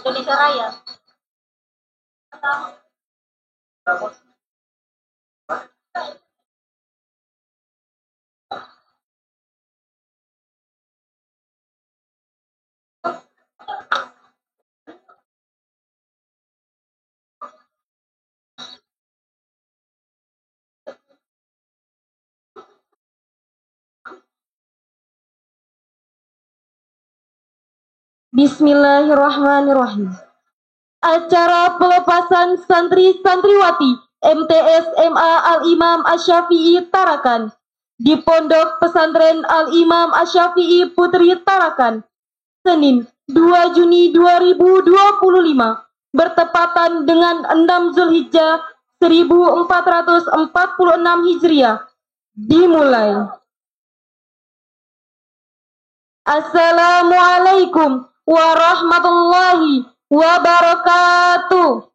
Indonesia Raya. Bismillahirrahmanirrahim. Acara pelepasan santri-santriwati MTS MA Al-Imam Asy-Syafi'i Tarakan di Pondok Pesantren Al-Imam Asy-Syafi'i Putri Tarakan, Senin 2 Juni 2025, bertepatan dengan 6 Zulhijjah 1446 Hijriah, dimulai. Assalamualaikum warahmatullahi wabarakatuh.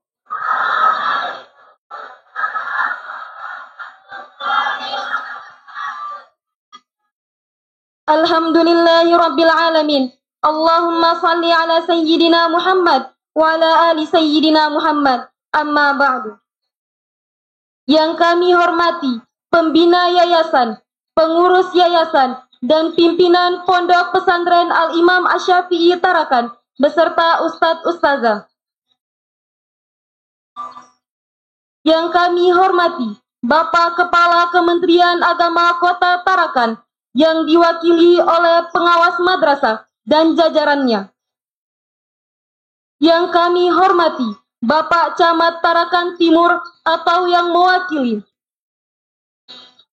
Alhamdulillahirabbil alamin. Allahumma salli ala sayyidina Muhammad wa ala ali sayyidina Muhammad. Amma ba'du. Yang kami hormati pembina yayasan, pengurus yayasan, dan pimpinan Pondok Pesantren Al-Imam Asy-Syafi'i Tarakan beserta Ustadz-Ustazah. Yang kami hormati Bapak Kepala Kementerian Agama Kota Tarakan yang diwakili oleh pengawas madrasah dan jajarannya. Yang kami hormati Bapak Camat Tarakan Timur atau yang mewakili.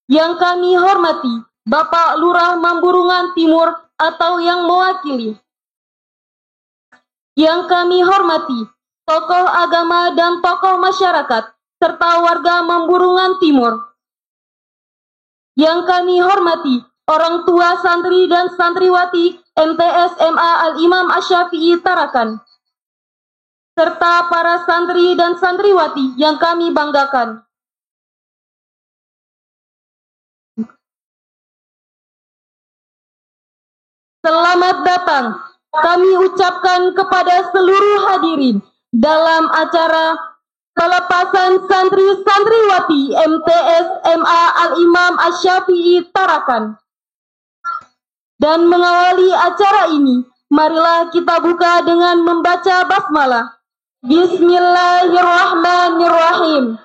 Yang kami hormati Bapak Lurah Mamburungan Timur atau yang mewakili. Yang kami hormati tokoh agama dan tokoh masyarakat serta warga Mamburungan Timur. Yang kami hormati orang tua santri dan santriwati MTS MA Al-Imam Asy-Syafi'i Tarakan, serta para santri dan santriwati yang kami banggakan. Selamat datang kami ucapkan kepada seluruh hadirin dalam acara pelepasan santri-santriwati MTS MA Al-Imam Asy-Syafi'i Tarakan. Dan mengawali acara ini, marilah kita buka dengan membaca basmalah. Bismillahirrahmanirrahim.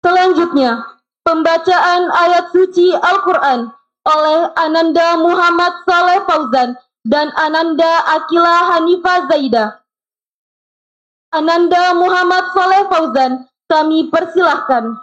Selanjutnya, pembacaan ayat suci Al-Quran oleh Ananda Muhammad Saleh Fauzan dan Ananda Akila Hanifah Zaidah. Ananda Muhammad Saleh Fauzan, kami persilahkan.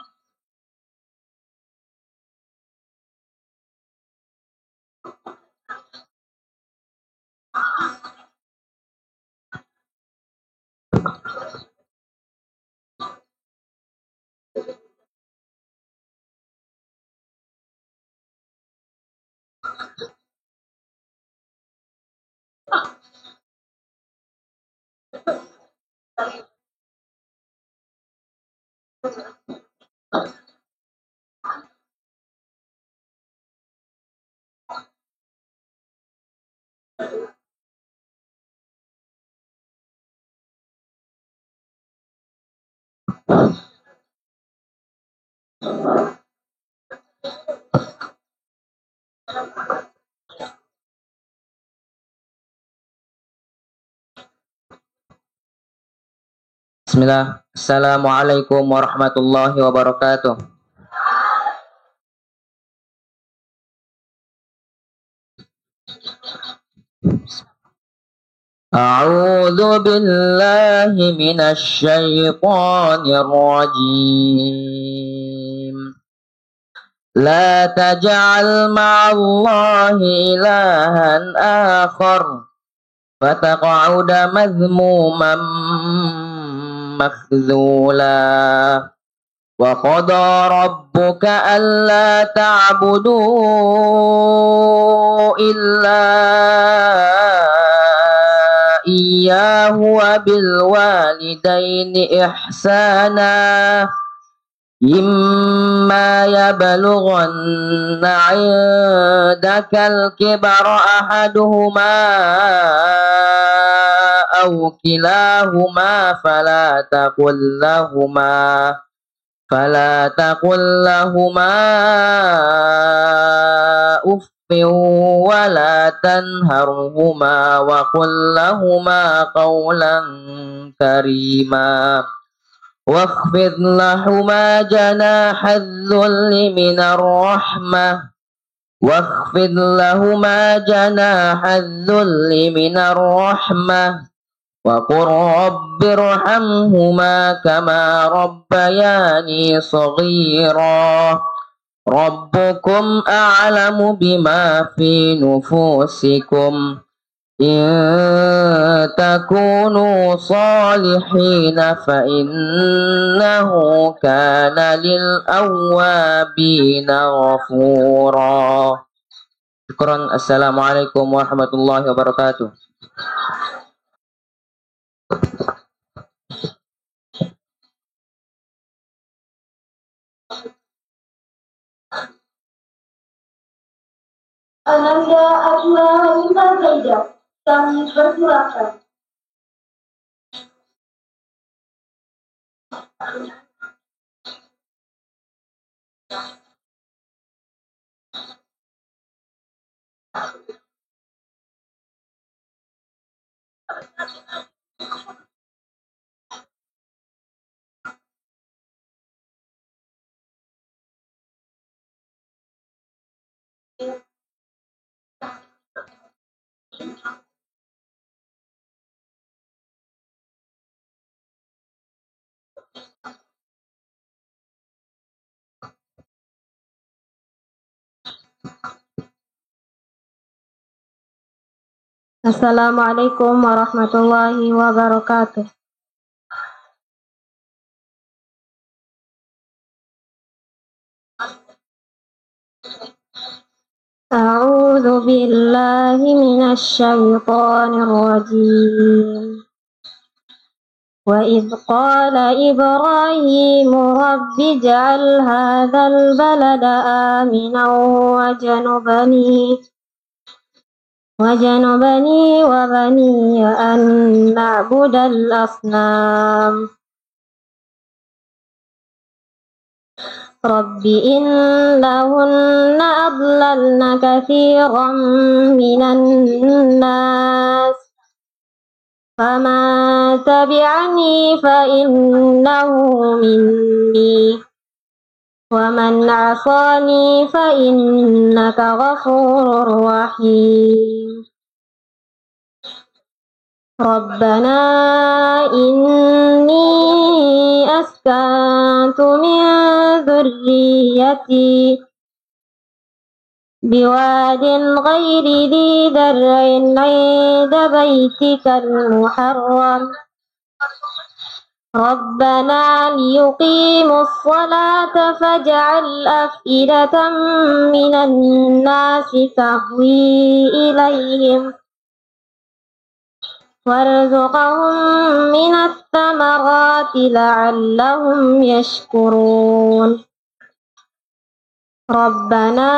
Bismillah. Assalamualaikum warahmatullahi wabarakatuh. A'udzu billahi minasy syaithanir rajim. La taj'al ma'allahi ilahan akhar fataq'uda madhmuman makhzula. Wa qada rabbuka alla ta'budu illa iyyahu wa bil walidaini ihsana imma yablughanna 'indakal kibara ahaduhuma aw kilahuma fala taqul lahuma uffin wa la tanharhuma wa qul lahuma qawlan karima wakhfid lahuma janaha dhulli minar rahmah واخفض لهما جناح الذل من الرحمة وقل رب ارحمهما كما ربياني صغيرا ربكم أعلم بما في نفوسكم إن تكونوا صالحين فإنه كان للأوابين غفورا. Syukran. Assalamualaikum warahmatullahi wabarakatuh. Ananda Abdullah Minta Zaidah, kami persilahkan. Assalamualaikum warahmatullahi wabarakatuh. A'udzu billahi minasy syaithanir rajim. Wa idh qala Ibrahim rabbi ij'al hadzal balada aminan wajnubni wa baniya an na'budal asnam. Rabbi innahunna adlalna katsiran minan nas faman tabi'ani fa innahu minni wa man 'asani fa innaka ghafurur rahim. Rabbana inni askantu min dhurriyyati biwadin ghairi dhi dar'in 'inda baitikal muharram Rabbana liyuqimus salata faj'al af'idatan minan nasi tahwi ilayhim warzuqhum minat thamarati la'allahum yashkurun. Rabbana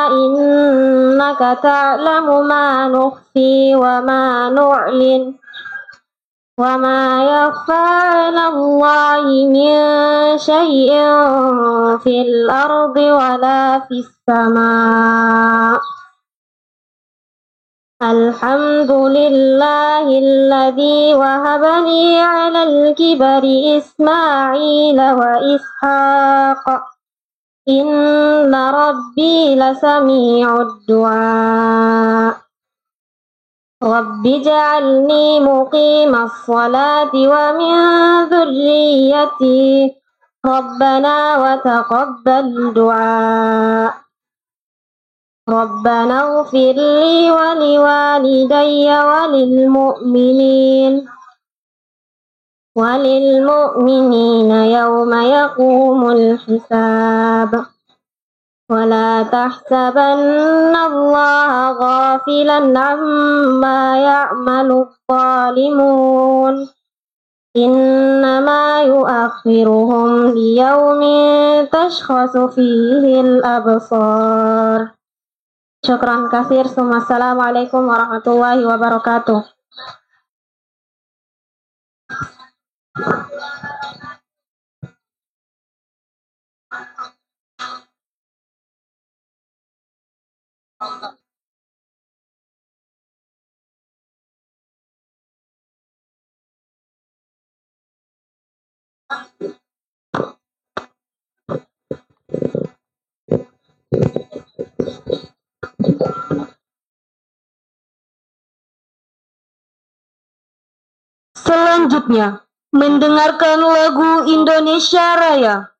innaka ta'lamu ma nukhfi wa ma nu'lin وما يخفى على الله من شيء في الأرض ولا في السماء الحمد لله الذي وهب لي على الكبر إسماعيل وإسحاق إن ربي لسميع الدعاء رب اجعلني مقيم الصلاة ومن ذريتي ربنا وتقبل دعاء ربنا اغفر لي ولوالدي وللمؤمنين يوم يقوم الحساب ولا تحسبن الله غافلا عما يعمل الظالمون إنما يؤخرهم ليوم تشخص فيه الأبصار. Syukran kasir. Assalamualaikum warahmatullahi wabarakatuh. Selanjutnya, mendengarkan lagu Indonesia Raya.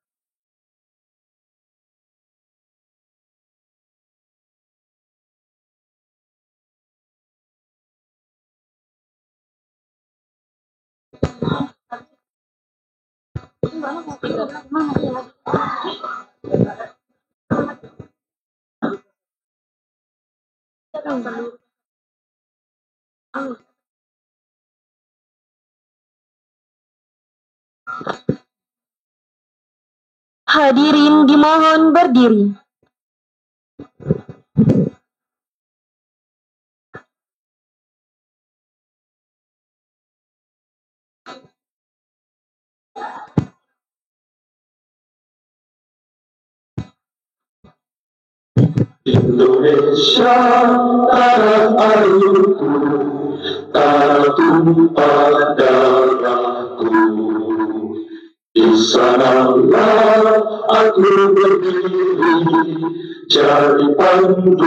Hadirin dimohon berdiri. Indonesia tanah airku, tanah tumpah darahku. Di sanalah aku berdiri, jadi pandu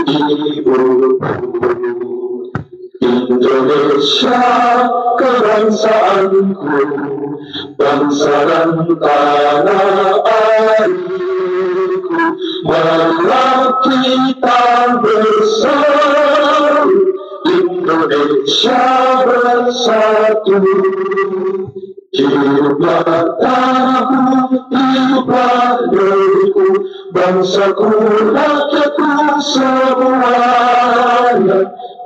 ibuku. Indonesia kebangsaanku, bangsa dan tanah airku. Marilah kita bersatu, Indonesia bersatu. Hiduplah tanahku, hiduplah negeriku, bangsaku, rakyatku semuanya.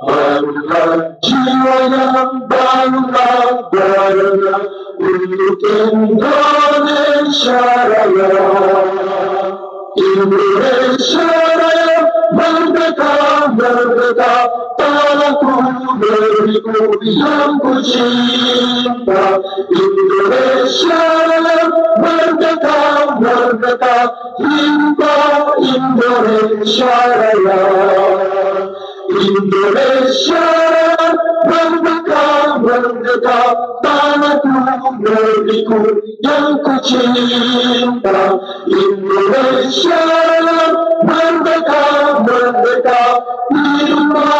Marilah jiwa yang bangga badannya untuk Indonesia Raya. Indonesia Raya, merdeka, merdeka, tanahku, negeriku yang ku cinta. Indonesia Raya, merdeka, merdeka, hingga Indonesia Raya. Indonesia Raya, merdeka, merdeka, tanahku, negeriku yang ku cinta. Indonesia Raya, merdeka, merdeka, hingga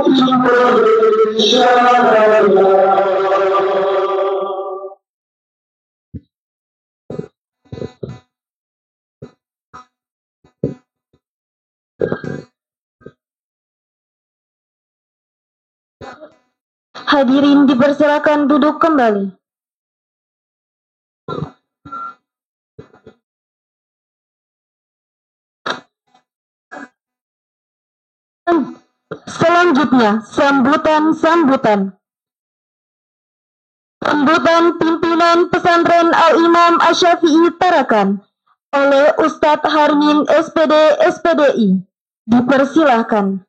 Indonesia Raya. Hadirin dipersilakan duduk kembali. Selanjutnya, sambutan pimpinan pesantren Al-Imam Asy-Syafi'i Tarakan oleh Ustadz Harmin SPD SPDI. Dipersilahkan.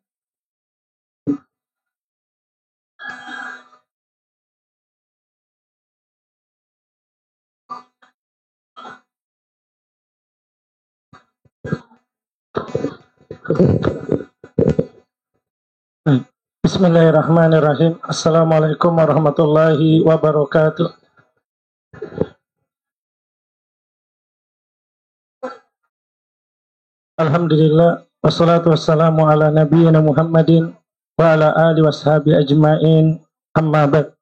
Bismillahirrahmanirrahim. Assalamualaikum warahmatullahi wabarakatuh. Alhamdulillah, wassalatu wassalamu ala nabiyyina Muhammadin wa ala alihi washabi ajma'in, amma ba'd.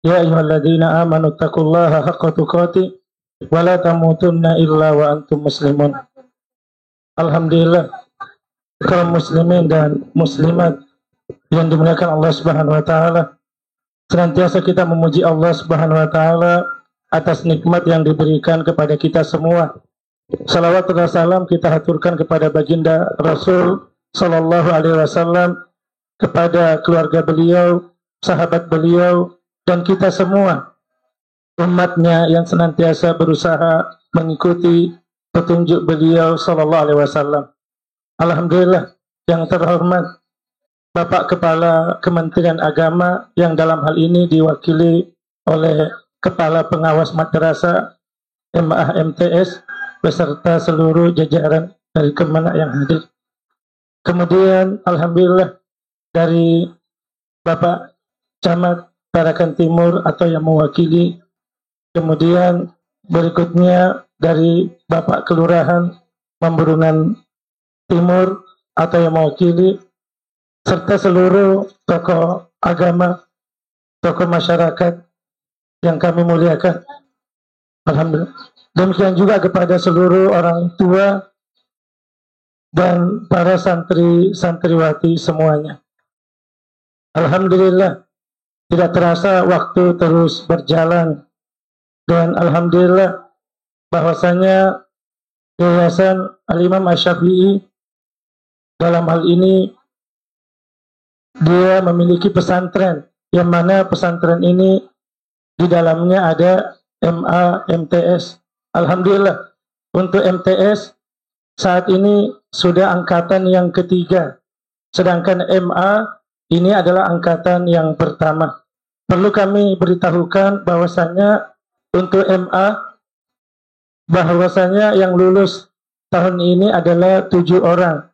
Ya ayyuhalladzina amanu taqullaha haqqa tuqatih wa la tamutunna illa wa antum muslimun. Alhamdulillah, kaum muslimin dan muslimat yang dimuliakan Allah Subhanahu wa taala, senantiasa kita memuji Allah Subhanahu wa taala atas nikmat yang diberikan kepada kita semua. Salawat dan salam kita haturkan kepada baginda Rasul sallallahu alaihi wasallam, kepada keluarga beliau, sahabat beliau, dan kita semua umatnya yang senantiasa berusaha mengikuti petunjuk beliau sallallahu alaihi wasallam. Alhamdulillah, yang terhormat Bapak Kepala Kementerian Agama yang dalam hal ini diwakili oleh Kepala Pengawas Madrasah MA MTS beserta seluruh jajaran dari Kemenak yang hadir. Kemudian alhamdulillah dari Bapak Camat Tarakan Timur atau yang mewakili, kemudian berikutnya dari Bapak Kelurahan Mamburungan Timur atau yang mewakili, serta seluruh tokoh agama, tokoh masyarakat yang kami muliakan. Alhamdulillah. Demikian juga kepada seluruh orang tua dan para santri-santriwati semuanya. Alhamdulillah, tidak terasa waktu terus berjalan, dan alhamdulillah bahwasanya Yayasan Al-Imam Asy-Syafi'i dalam hal ini dia memiliki pesantren, yang mana pesantren ini di dalamnya ada MA MTS. Alhamdulillah, untuk MTS saat ini sudah angkatan yang ketiga, sedangkan MA ini adalah angkatan yang pertama. Perlu kami beritahukan bahwasanya untuk MA, bahwasanya yang lulus tahun ini adalah 7 orang,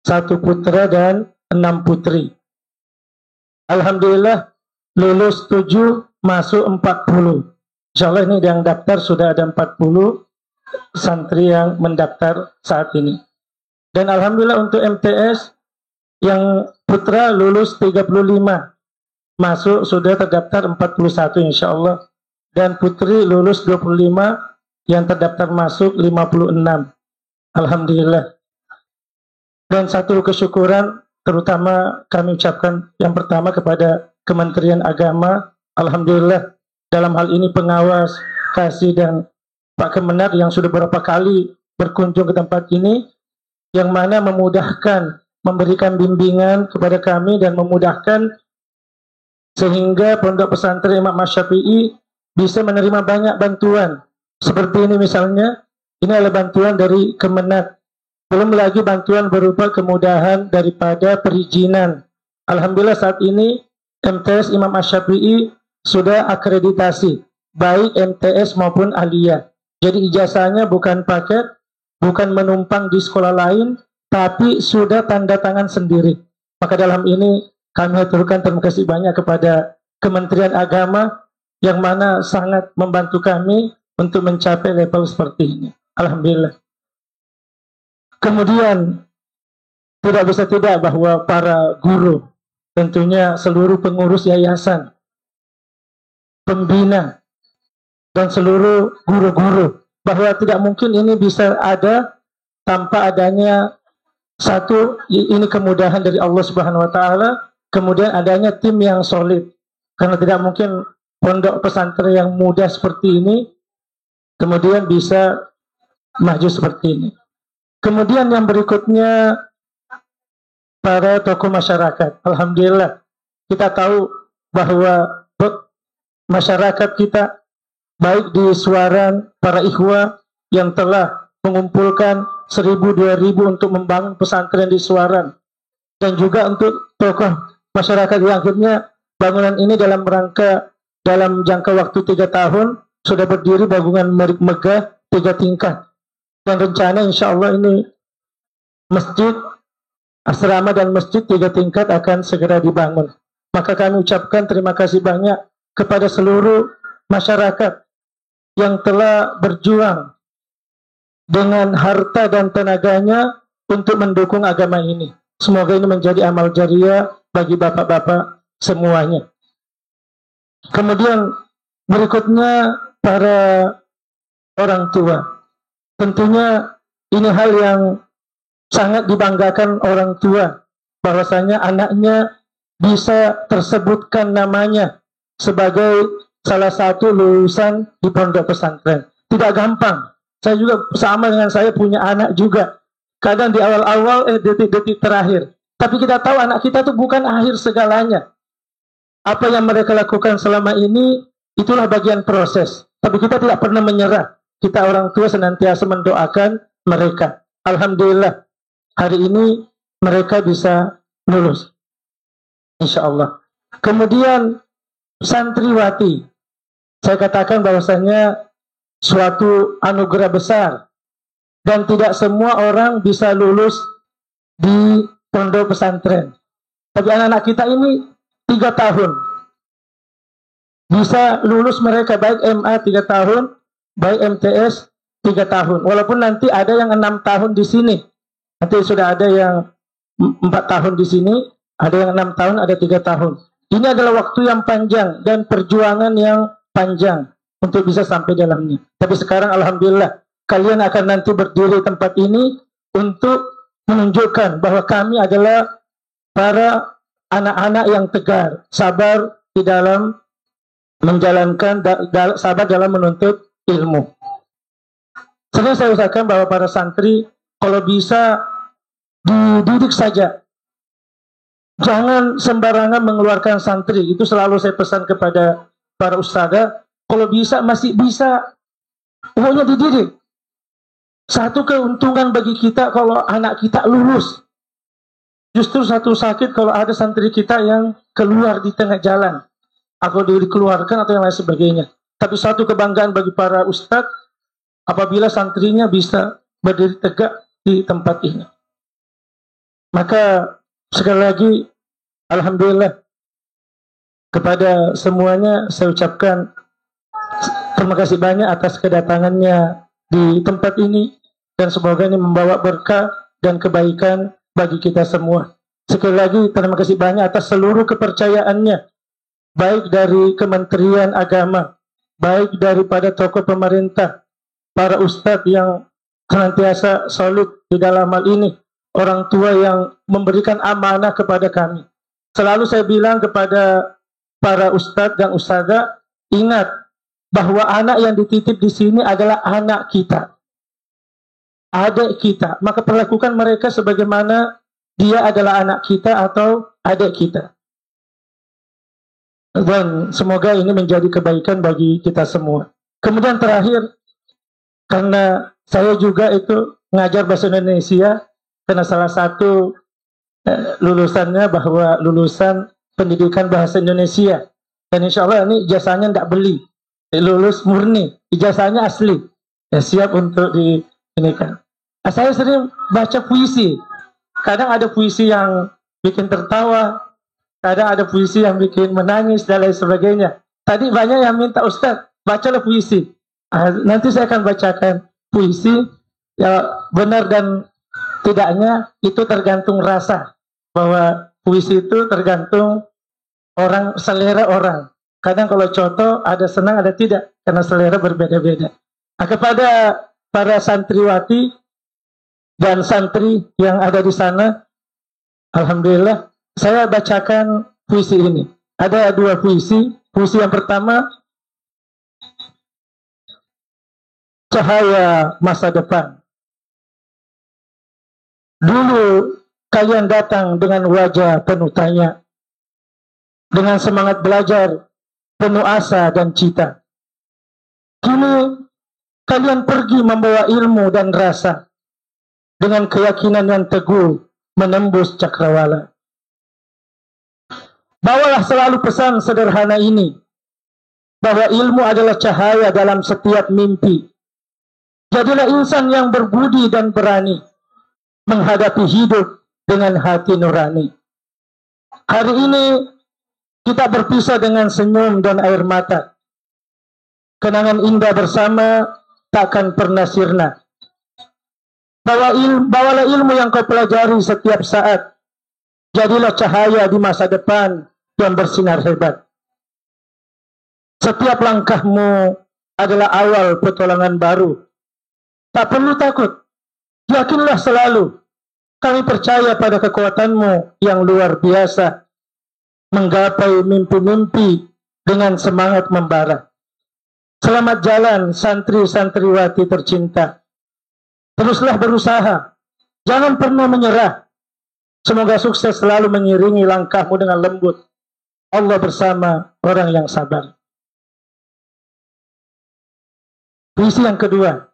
1 putra dan 6 putri. Alhamdulillah, lulus 7, masuk 40. Insyaallah ini yang daftar sudah ada 40 santri yang mendaftar saat ini. Dan alhamdulillah untuk MTS yang putra lulus 35, masuk sudah terdaftar 41 insyaallah. Dan putri lulus 25, yang terdaftar masuk 56. Alhamdulillah. Dan satu kesyukuran terutama kami ucapkan yang pertama kepada Kementerian Agama. Alhamdulillah, dalam hal ini pengawas, kasih, dan Pak Kemenak yang sudah beberapa kali berkunjung ke tempat ini, yang mana memudahkan, memberikan bimbingan kepada kami dan memudahkan sehingga Pondok Pesantren Imam Asy-Syafi'i bisa menerima banyak bantuan. Seperti ini misalnya, ini adalah bantuan dari Kemenak. Belum lagi bantuan berupa kemudahan daripada perizinan. Alhamdulillah saat ini MTS Imam Asy-Syafi'i sudah akreditasi, baik MTS maupun aliyah. Jadi ijazahnya bukan paket, bukan menumpang di sekolah lain, tapi sudah tanda tangan sendiri. Maka dalam ini kami haturkan terima kasih banyak kepada Kementerian Agama yang mana sangat membantu kami untuk mencapai level seperti ini. Alhamdulillah. Kemudian tidak bisa tidak bahwa para guru, tentunya seluruh pengurus yayasan, pembina, dan seluruh guru-guru, bahwa tidak mungkin ini bisa ada tanpa adanya satu, ini kemudahan dari Allah Subhanahu wa taala, kemudian adanya tim yang solid. Karena tidak mungkin pondok pesantren yang mudah seperti ini kemudian bisa maju seperti ini. Kemudian yang berikutnya para tokoh masyarakat. Alhamdulillah kita tahu bahwa masyarakat kita, baik di Suaran, para ikhwah yang telah mengumpulkan 1.000-2.000 untuk membangun pesantren di Suaran, dan juga untuk tokoh masyarakat yang akhirnya bangunan ini dalam rangka dalam jangka waktu 3 tahun sudah berdiri bangunan megah 3 tingkat, dan rencana insya Allah ini masjid asrama dan masjid 3 tingkat akan segera dibangun. Maka kami ucapkan terima kasih banyak kepada seluruh masyarakat yang telah berjuang dengan harta dan tenaganya untuk mendukung agama ini. Semoga ini menjadi amal jariah bagi bapak-bapak semuanya. Kemudian berikutnya para orang tua. Tentunya ini hal yang sangat dibanggakan orang tua, bahwasanya anaknya bisa tersebutkan namanya sebagai salah satu lulusan di pondok pesantren. Tidak gampang. Saya juga sama dengan saya punya anak juga. Kadang di awal-awal, detik-detik terakhir. Tapi kita tahu anak kita itu bukan akhir segalanya. Apa yang mereka lakukan selama ini, itulah bagian proses. Tapi kita tidak pernah menyerah. Kita orang tua senantiasa mendoakan mereka. Alhamdulillah, hari ini mereka bisa lulus. Insya Allah. Kemudian santriwati. Saya katakan bahwasanya suatu anugerah besar. Dan tidak semua orang bisa lulus di pondok pesantren. Tapi anak-anak kita ini 3 tahun. Bisa lulus mereka baik MA 3 tahun, baik MTS 3 tahun. Walaupun nanti ada yang 6 tahun di sini. Nanti sudah ada yang 4 tahun di sini, ada yang 6 tahun, ada 3 tahun. Ini adalah waktu yang panjang dan perjuangan yang panjang untuk bisa sampai dalamnya. Tapi sekarang alhamdulillah kalian akan nanti berdiri tempat ini untuk menunjukkan bahwa kami adalah para anak-anak yang tegar, sabar di dalam menjalankan, sabar dalam menuntut ilmu. Sering saya usahakan bahwa para santri kalau bisa dididik saja. Jangan sembarangan mengeluarkan santri. Itu selalu saya pesan kepada para ustadzah. Kalau bisa, masih bisa, pokoknya dididik. Satu keuntungan bagi kita kalau anak kita lulus. Justru satu sakit kalau ada santri kita yang keluar di tengah jalan, atau dikeluarkan atau yang lain sebagainya. Tapi satu kebanggaan bagi para ustadz apabila santrinya bisa berdiri tegak di tempat ini. Maka sekali lagi alhamdulillah kepada semuanya saya ucapkan terima kasih banyak atas kedatangannya di tempat ini, dan semoga ini membawa berkah dan kebaikan bagi kita semua. Sekali lagi terima kasih banyak atas seluruh kepercayaannya, baik dari Kementerian Agama, baik daripada tokoh pemerintah, para ustadz yang senantiasa solid di dalam hal ini, orang tua yang memberikan amanah kepada kami. Selalu saya bilang kepada para ustadz dan ustadzah, ingat bahwa anak yang dititip di sini adalah anak kita, adik kita. Maka perlakukan mereka sebagaimana dia adalah anak kita atau adik kita. Dan semoga ini menjadi kebaikan bagi kita semua. Kemudian terakhir, karena saya juga itu ngajar bahasa Indonesia, karena salah satu lulusannya bahwa lulusan pendidikan bahasa Indonesia. Dan insya Allah ini ijazahnya tidak beli. Lulus murni, ijazahnya asli, ya, siap untuk diinikan. Saya sering baca puisi. Kadang ada puisi yang bikin tertawa, kadang ada puisi yang bikin menangis dan lain sebagainya. Tadi banyak yang minta Ustadz, bacalah puisi. Nanti saya akan bacakan puisi. Ya, benar dan tidaknya itu tergantung rasa, bahwa puisi itu tergantung orang, selera orang. Kadang kalau contoh ada senang ada tidak, karena selera berbeda-beda. Nah, kepada para santriwati dan santri yang ada di sana, alhamdulillah saya bacakan puisi ini. Ada 2 puisi. Puisi yang pertama, cahaya masa depan. Dulu kalian datang dengan wajah penuh tanya, dengan semangat belajar, penuh asa dan cita. Kini kalian pergi membawa ilmu dan rasa, dengan keyakinan yang teguh menembus cakrawala. Bawalah selalu pesan sederhana ini, bahwa ilmu adalah cahaya dalam setiap mimpi. Jadilah insan yang berbudi dan berani menghadapi hidup dengan hati nurani. Hari ini kita berpisah dengan senyum dan air mata. Kenangan indah bersama takkan pernah sirna. Bawalah ilmu yang kau pelajari setiap saat. Jadilah cahaya di masa depan yang bersinar hebat. Setiap langkahmu adalah awal petualangan baru. Tak perlu takut. Yakinlah selalu. Kami percaya pada kekuatanmu yang luar biasa. Menggapai mimpi-mimpi dengan semangat membara. Selamat jalan santri-santriwati tercinta. Teruslah berusaha. Jangan pernah menyerah. Semoga sukses selalu mengiringi langkahmu dengan lembut. Allah bersama orang yang sabar. Puisi yang kedua.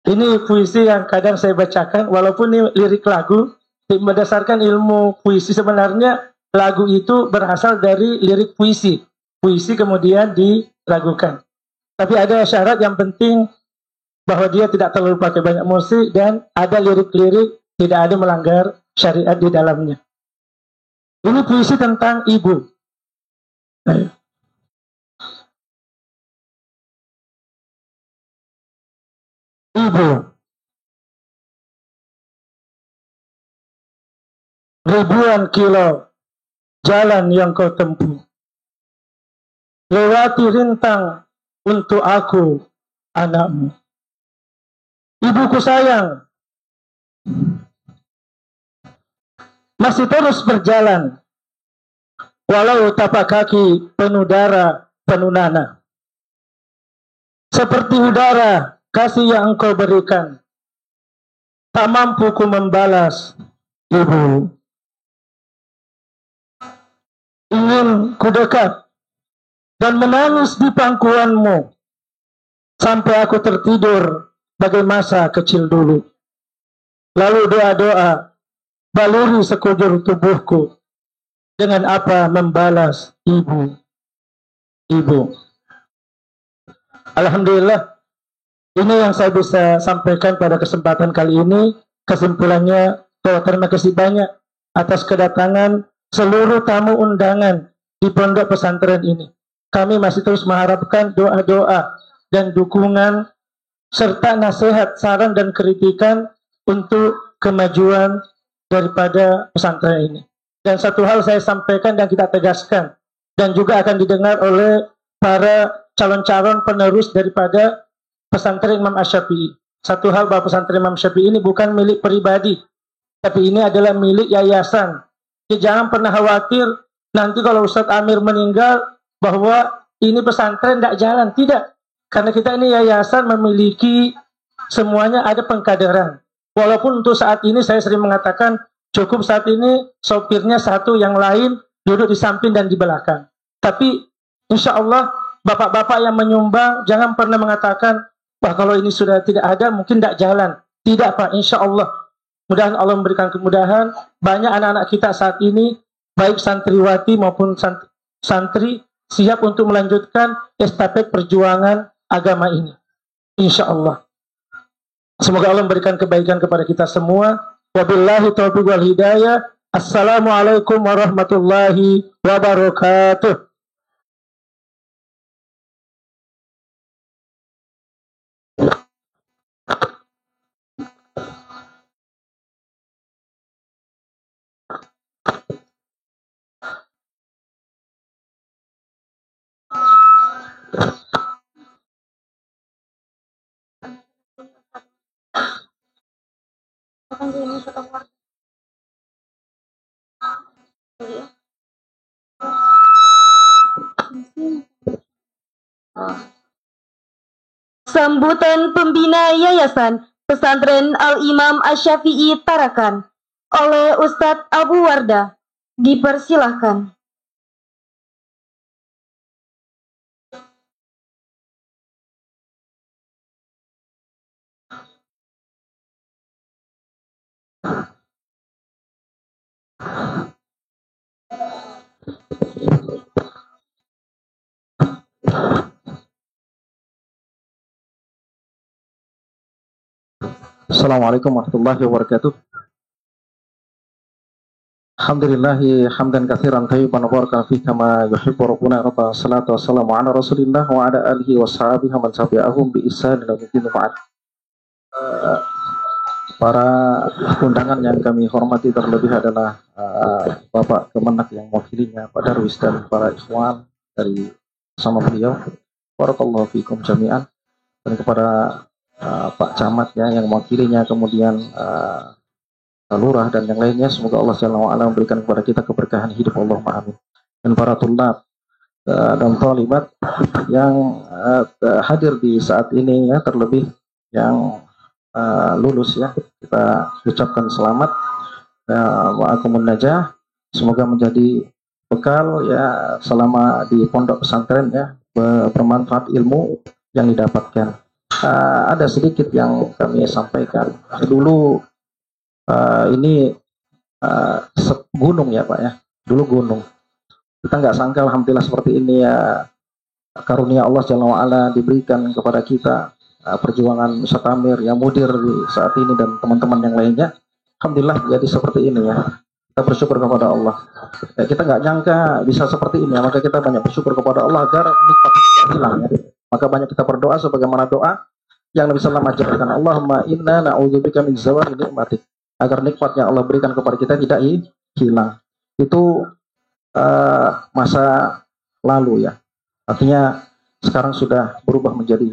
Ini puisi yang kadang saya bacakan, walaupun ini lirik lagu, berdasarkan ilmu puisi sebenarnya lagu itu berasal dari lirik puisi. Puisi kemudian dilagukan. Tapi ada syarat yang penting bahwa dia tidak terlalu pakai banyak musik dan ada lirik-lirik, tidak ada melanggar syariat di dalamnya. Ini puisi tentang ibu. Ibu. Ribuan kilo jalan yang kau tempuh. Lewati rintang untuk aku, anakmu. Ibuku sayang. Masih terus berjalan. Walau tapak kaki penuh darah, penuh nanah. Seperti udara, kasih yang engkau berikan. Tak mampu ku membalas, Ibu. Ingin ku dekat dan menangis di pangkuanmu sampai aku tertidur bagai masa kecil dulu. Lalu doa-doa baluri sekujur tubuhku dengan apa membalas ibu. Ibu. Alhamdulillah, ini yang saya bisa sampaikan pada kesempatan kali ini. Kesimpulannya, terima kasih banyak atas kedatangan seluruh tamu undangan di pondok pesantren ini. Kami masih terus mengharapkan doa-doa dan dukungan serta nasihat, saran dan kritikan untuk kemajuan daripada pesantren ini. Dan satu hal saya sampaikan dan kita tegaskan dan juga akan didengar oleh para calon-calon penerus daripada pesantren Imam Asy-Syafi'i. Satu hal bahwa pesantren Imam Syafi'i ini bukan milik pribadi, tapi ini adalah milik yayasan. Jadi jangan pernah khawatir nanti kalau Ustadz Amir meninggal bahwa ini pesantren tidak jalan. Tidak. Karena kita ini yayasan memiliki semuanya ada pengkaderan. Walaupun untuk saat ini saya sering mengatakan cukup saat ini sopirnya satu, yang lain duduk di samping dan di belakang. Tapi insya Allah bapak-bapak yang menyumbang jangan pernah mengatakan, wah kalau ini sudah tidak ada mungkin tidak jalan. Tidak Pak, insya Allah. Mudah-mudahan Allah memberikan kemudahan. Banyak anak-anak kita saat ini, baik santriwati maupun santri, siap untuk melanjutkan estafet perjuangan agama ini. Insya Allah. Semoga Allah memberikan kebaikan kepada kita semua. Wabillahi taufiq wal hidayah. Assalamualaikum warahmatullahi wabarakatuh. Sambutan pembina Yayasan Pesantren Al-Imam Asy-Syafi'i Tarakan oleh Ustadz Abu Wardah. Dipersilahkan. Assalamualaikum warahmatullahi wabarakatuh. Alhamdulillahi hamdan katsiran thayyiban mubarakan fihi kama yuhibbu rabbuna wa salatu wassalamu ala Rasulillah wa ala alihi wa sahbihi man tabi'ahum bi ihsan ila yaumil ba'd. Para undangan yang kami hormati terlebih adalah Bapak Kemenak yang mewakilinya, Pak Darwis, dan para ikhwan dari sama beliau. Barakallahu fikum jami'an. Dan kepada Pak Camat ya, yang mewakilinya, kemudian lurah dan yang lainnya, semoga Allah SWT memberikan kepada kita keberkahan hidup, Allahumma amin. Dan para tulab dan talibat yang hadir di saat ini ya, terlebih yang lulus ya, kita ucapkan selamat wa'akumun najah, semoga menjadi bekal ya selama di pondok pesantren ya, bermanfaat ilmu yang didapatkan. Ada sedikit yang kami sampaikan dulu. Ini gunung ya Pak ya, dulu gunung. Kita nggak sangka alhamdulillah seperti ini ya, karunia Allah Jalla wa'ala diberikan kepada kita, perjuangan Ustaz Amir yang mudir di saat ini dan teman-teman yang lainnya. Alhamdulillah jadi seperti ini ya, kita bersyukur kepada Allah ya, kita nggak nyangka bisa seperti ini ya, maka kita banyak bersyukur kepada Allah agar nikmat tidak hilang ya. Maka banyak kita berdoa sebagaimana doa yang Nabi SAW ajarkan, Allahumma inna na'udzubika min zawali nikmatik, agar nikmat yang Allah berikan kepada kita tidak hilang. Itu masa lalu ya. Artinya sekarang sudah berubah menjadi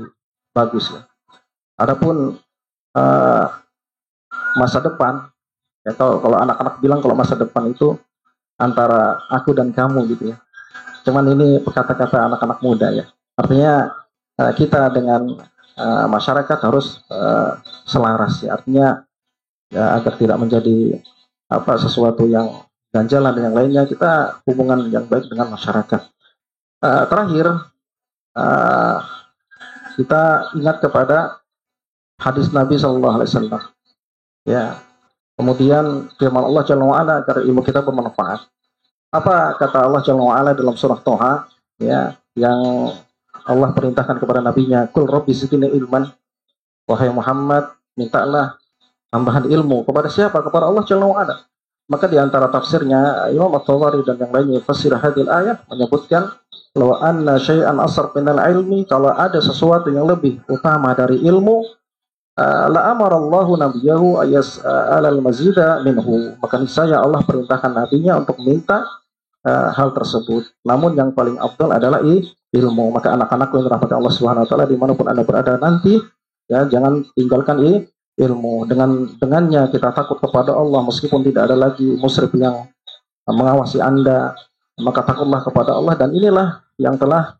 bagus ya. Adapun masa depan ya, kalau anak-anak bilang kalau masa depan itu antara aku dan kamu gitu ya. Cuman ini kata-kata anak-anak muda ya. Artinya kita dengan masyarakat harus selaras ya. Artinya ya, agar tidak menjadi sesuatu yang ganjalan dan yang lainnya, kita hubungan yang baik dengan masyarakat. Terakhir kita ingat kepada hadis Nabi SAW ya, kemudian firman Allah Jalla wa'ala agar ilmu kita bermanfaat. Apa kata Allah Jalla wa'ala dalam surah Toha ya, yang Allah perintahkan kepada nabinya, Qul Rabbi zidni ilman, wahai Muhammad mintalah tambahan ilmu kepada siapa? Kepada Allah Jalla wa'ala. Maka di antara tafsirnya Imam At-Tabari dan yang lainnya fasir hadil ayat menyebutkan bahwa anna syai'an asar minal ilmi, kalau ada sesuatu yang lebih utama dari ilmu, la amarallahu nabiyahu ayas alal mazida minhu, maka niscaya Allah perintahkan nabinya untuk minta hal tersebut. Namun yang paling afdal adalah ilmu. Maka anak-anakku yang dirahmati Allah Subhanahu wa taala dimanapun Anda berada nanti ya, jangan tinggalkan ilmu. Dengannya kita takut kepada Allah meskipun tidak ada lagi musyrif yang mengawasi Anda, maka takutlah kepada Allah. Dan inilah yang telah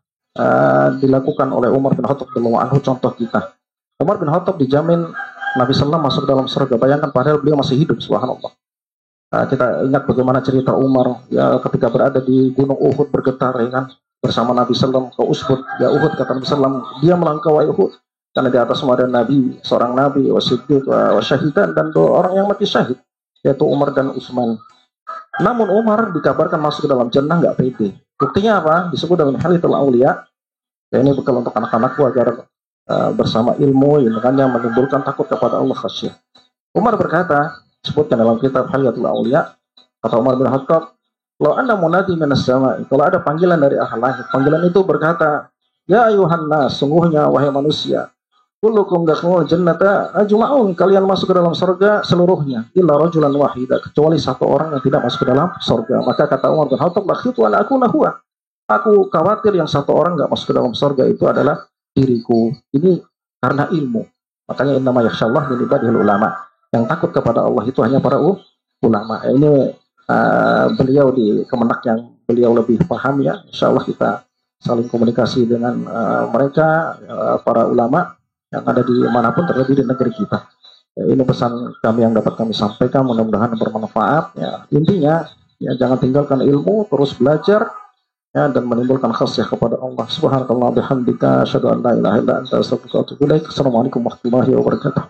dilakukan oleh Umar bin Khattab radhiyallahu anhu, contoh kita. Umar bin Khattab dijamin Nabi SAW masuk dalam surga. Bayangkan padahal beliau masih hidup, subhanallah. Kita ingat bagaimana cerita Umar ya, ketika berada di gunung Uhud bergetar ya kan, bersama Nabi SAW ke Usbud ya Uhud, kata Nabi SAW, dia melangkaui Uhud karena di atas semua ada Nabi, seorang Nabi, wasiddiq, wasyahidan, dan dua orang yang mati syahid, yaitu Umar dan Utsman. Namun Umar dikabarkan masuk ke dalam jannah, nggak pede. Buktinya apa? Disebut dalam Hilyatul Auliya ya, ini bekal untuk anak-anakku agar bersama ilmu yang dengannya menimbulkan takut kepada Allah, khasyah. Umar berkata, disebutkan dalam kitab Hilyatul Auliya, kata Umar bin Khattab, "Law anna munadi minas sama", kalau ada panggilan dari ahli langit, panggilan itu berkata, "Ya ayuhan nas", sungguhnya wahai manusia, kullukum dakhulul jannata ajma'un, kalian masuk ke dalam surga seluruhnya, illa rajulan wahida, kecuali satu orang yang tidak masuk ke dalam surga. Maka kata Umar bin Khattab, "Lakhitu an akuna huwa", aku khawatir yang satu orang nggak masuk ke dalam surga itu adalah diriku. Ini karena ilmu. Makanya innama yakhsyallah min ibadihil ulama. Yang takut kepada Allah itu hanya para ulama. Ini beliau di Kemenak yang beliau lebih paham ya. Insyaallah kita saling komunikasi dengan mereka, para ulama yang ada di manapun, terlebih di negeri kita. Ini pesan kami yang dapat kami sampaikan, mudah-mudahan bermanfaat ya. Intinya ya, jangan tinggalkan ilmu, terus belajar ya, dan menimbulkan khasyah kepada Allah. Subhanakallah bihamdika asyhadu an la ilaha illa anta astaghfiruka wa atubu ilaik. Assalamualaikum warahmatullahi wabarakatuh.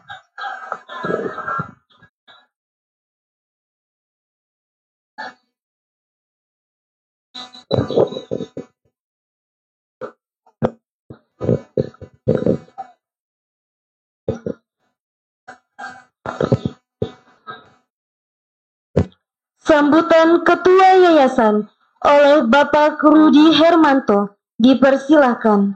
Sambutan Ketua Yayasan oleh Bapak Rudi Hermanto. Dipersilahkan.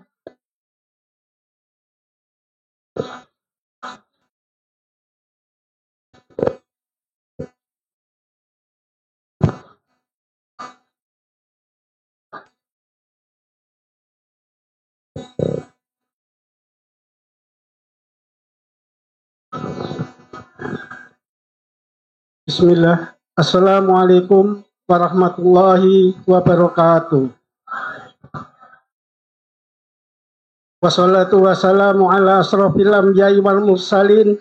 Bismillah. Assalamualaikum warahmatullahi wabarakatuh. Wassalatu wassalamu ala asrofil anbiya'i wal mursalin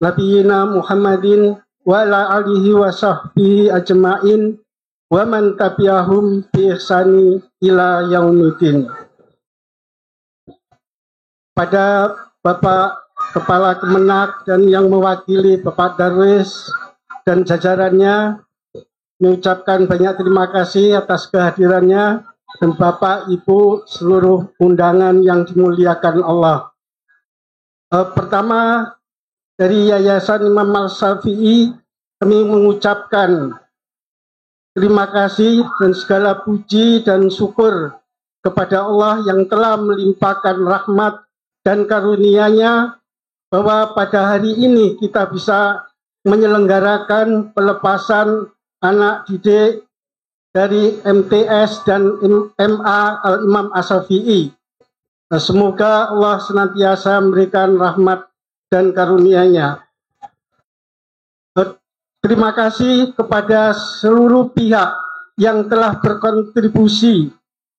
nabiyina Muhammadin wa ala alihi wa sahbihi ajma'in wa man tabi'ahum bi ihsani ila yaumidin. Pada Bapak Kepala Kemenak dan yang mewakili Bapak Darwis dan jajarannya, mengucapkan banyak terima kasih atas kehadirannya, dan Bapak Ibu seluruh undangan yang dimuliakan Allah. Pertama, dari Yayasan Imam Al-Syafi'i, kami mengucapkan terima kasih dan segala puji dan syukur kepada Allah yang telah melimpahkan rahmat dan karunia-Nya, bahwa pada hari ini kita bisa menyelenggarakan pelepasan anak didik dari MTS dan MA Al-Imam Asy-Syafi'i. Semoga Allah senantiasa memberikan rahmat dan karunia-Nya. Terima kasih kepada seluruh pihak yang telah berkontribusi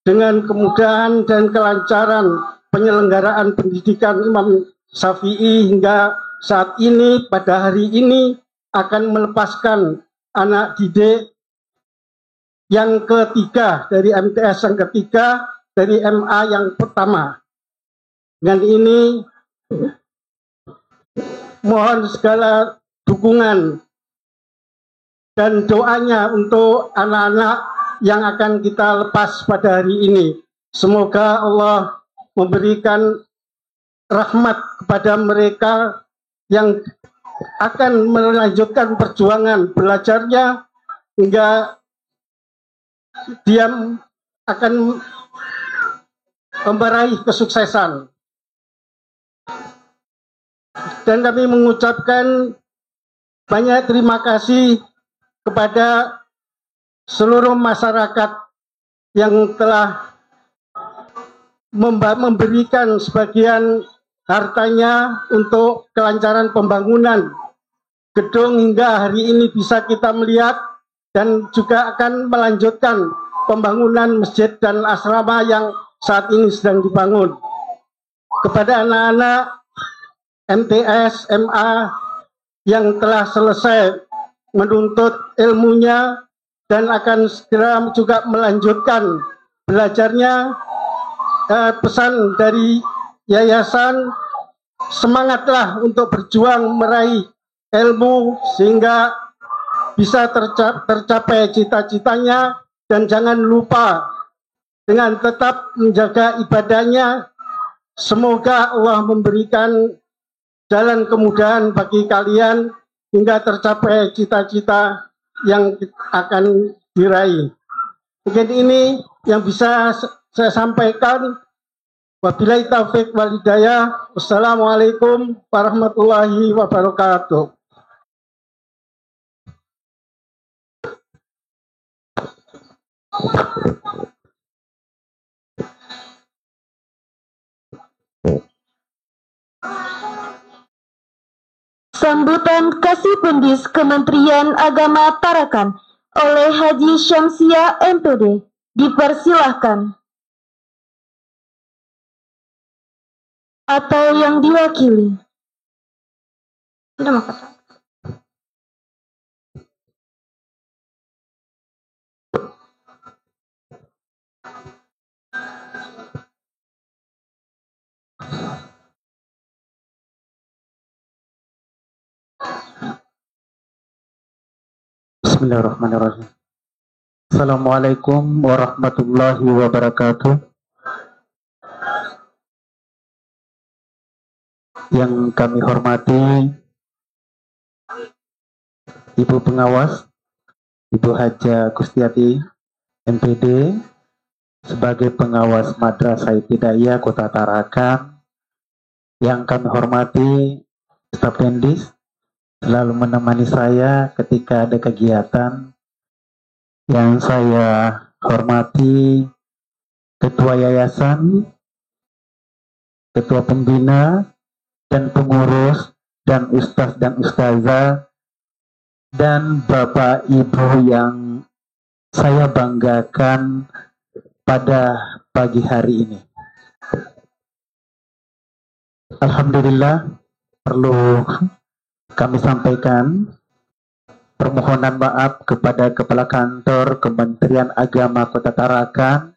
dengan kemudahan dan kelancaran penyelenggaraan pendidikan Imam Syafi'i hingga saat ini, pada hari ini akan melepaskan anak didik yang ketiga dari MTS yang ketiga, dari MA yang pertama. Dengan ini mohon segala dukungan dan doanya untuk anak-anak yang akan kita lepas pada hari ini. Semoga Allah memberikan rahmat kepada mereka yang akan melanjutkan perjuangan belajarnya hingga dia akan meraih kesuksesan. Dan kami mengucapkan banyak terima kasih kepada seluruh masyarakat yang telah memberikan sebagian hartanya untuk kelancaran pembangunan gedung hingga hari ini bisa kita melihat, dan juga akan melanjutkan pembangunan masjid dan asrama yang saat ini sedang dibangun. Kepada anak-anak MTS, MA yang telah selesai menuntut ilmunya dan akan segera juga melanjutkan belajarnya, pesan dari yayasan, semangatlah untuk berjuang meraih ilmu sehingga bisa tercapai cita-citanya, dan jangan lupa dengan tetap menjaga ibadahnya. Semoga Allah memberikan jalan kemudahan bagi kalian hingga tercapai cita-cita yang akan diraih. Mungkin ini yang bisa saya sampaikan. Wabillahi taufiq wal hidayah. Wassalamualaikum warahmatullahi wabarakatuh. Sambutan Kasipundis Kementerian Agama Tarakan oleh Haji Syamsia MPD. Dipersilahkan. Atau yang diwakili. Sudah kata. Bismillahirrahmanirrahim. Assalamualaikum warahmatullahi wabarakatuh. Yang kami hormati Ibu Pengawas Ibu Haja Kustiati MPD sebagai pengawas Madrasah Ibtidaiyah Kota Tarakan, yang kami hormati staf Pendis selalu menemani saya ketika ada kegiatan, yang saya hormati Ketua Yayasan, Ketua Pembina, dan pengurus, dan Ustaz dan Ustazah, dan Bapak Ibu yang saya banggakan pada pagi hari ini. Alhamdulillah, perlu kami sampaikan permohonan maaf kepada Kepala Kantor Kementerian Agama Kota Tarakan.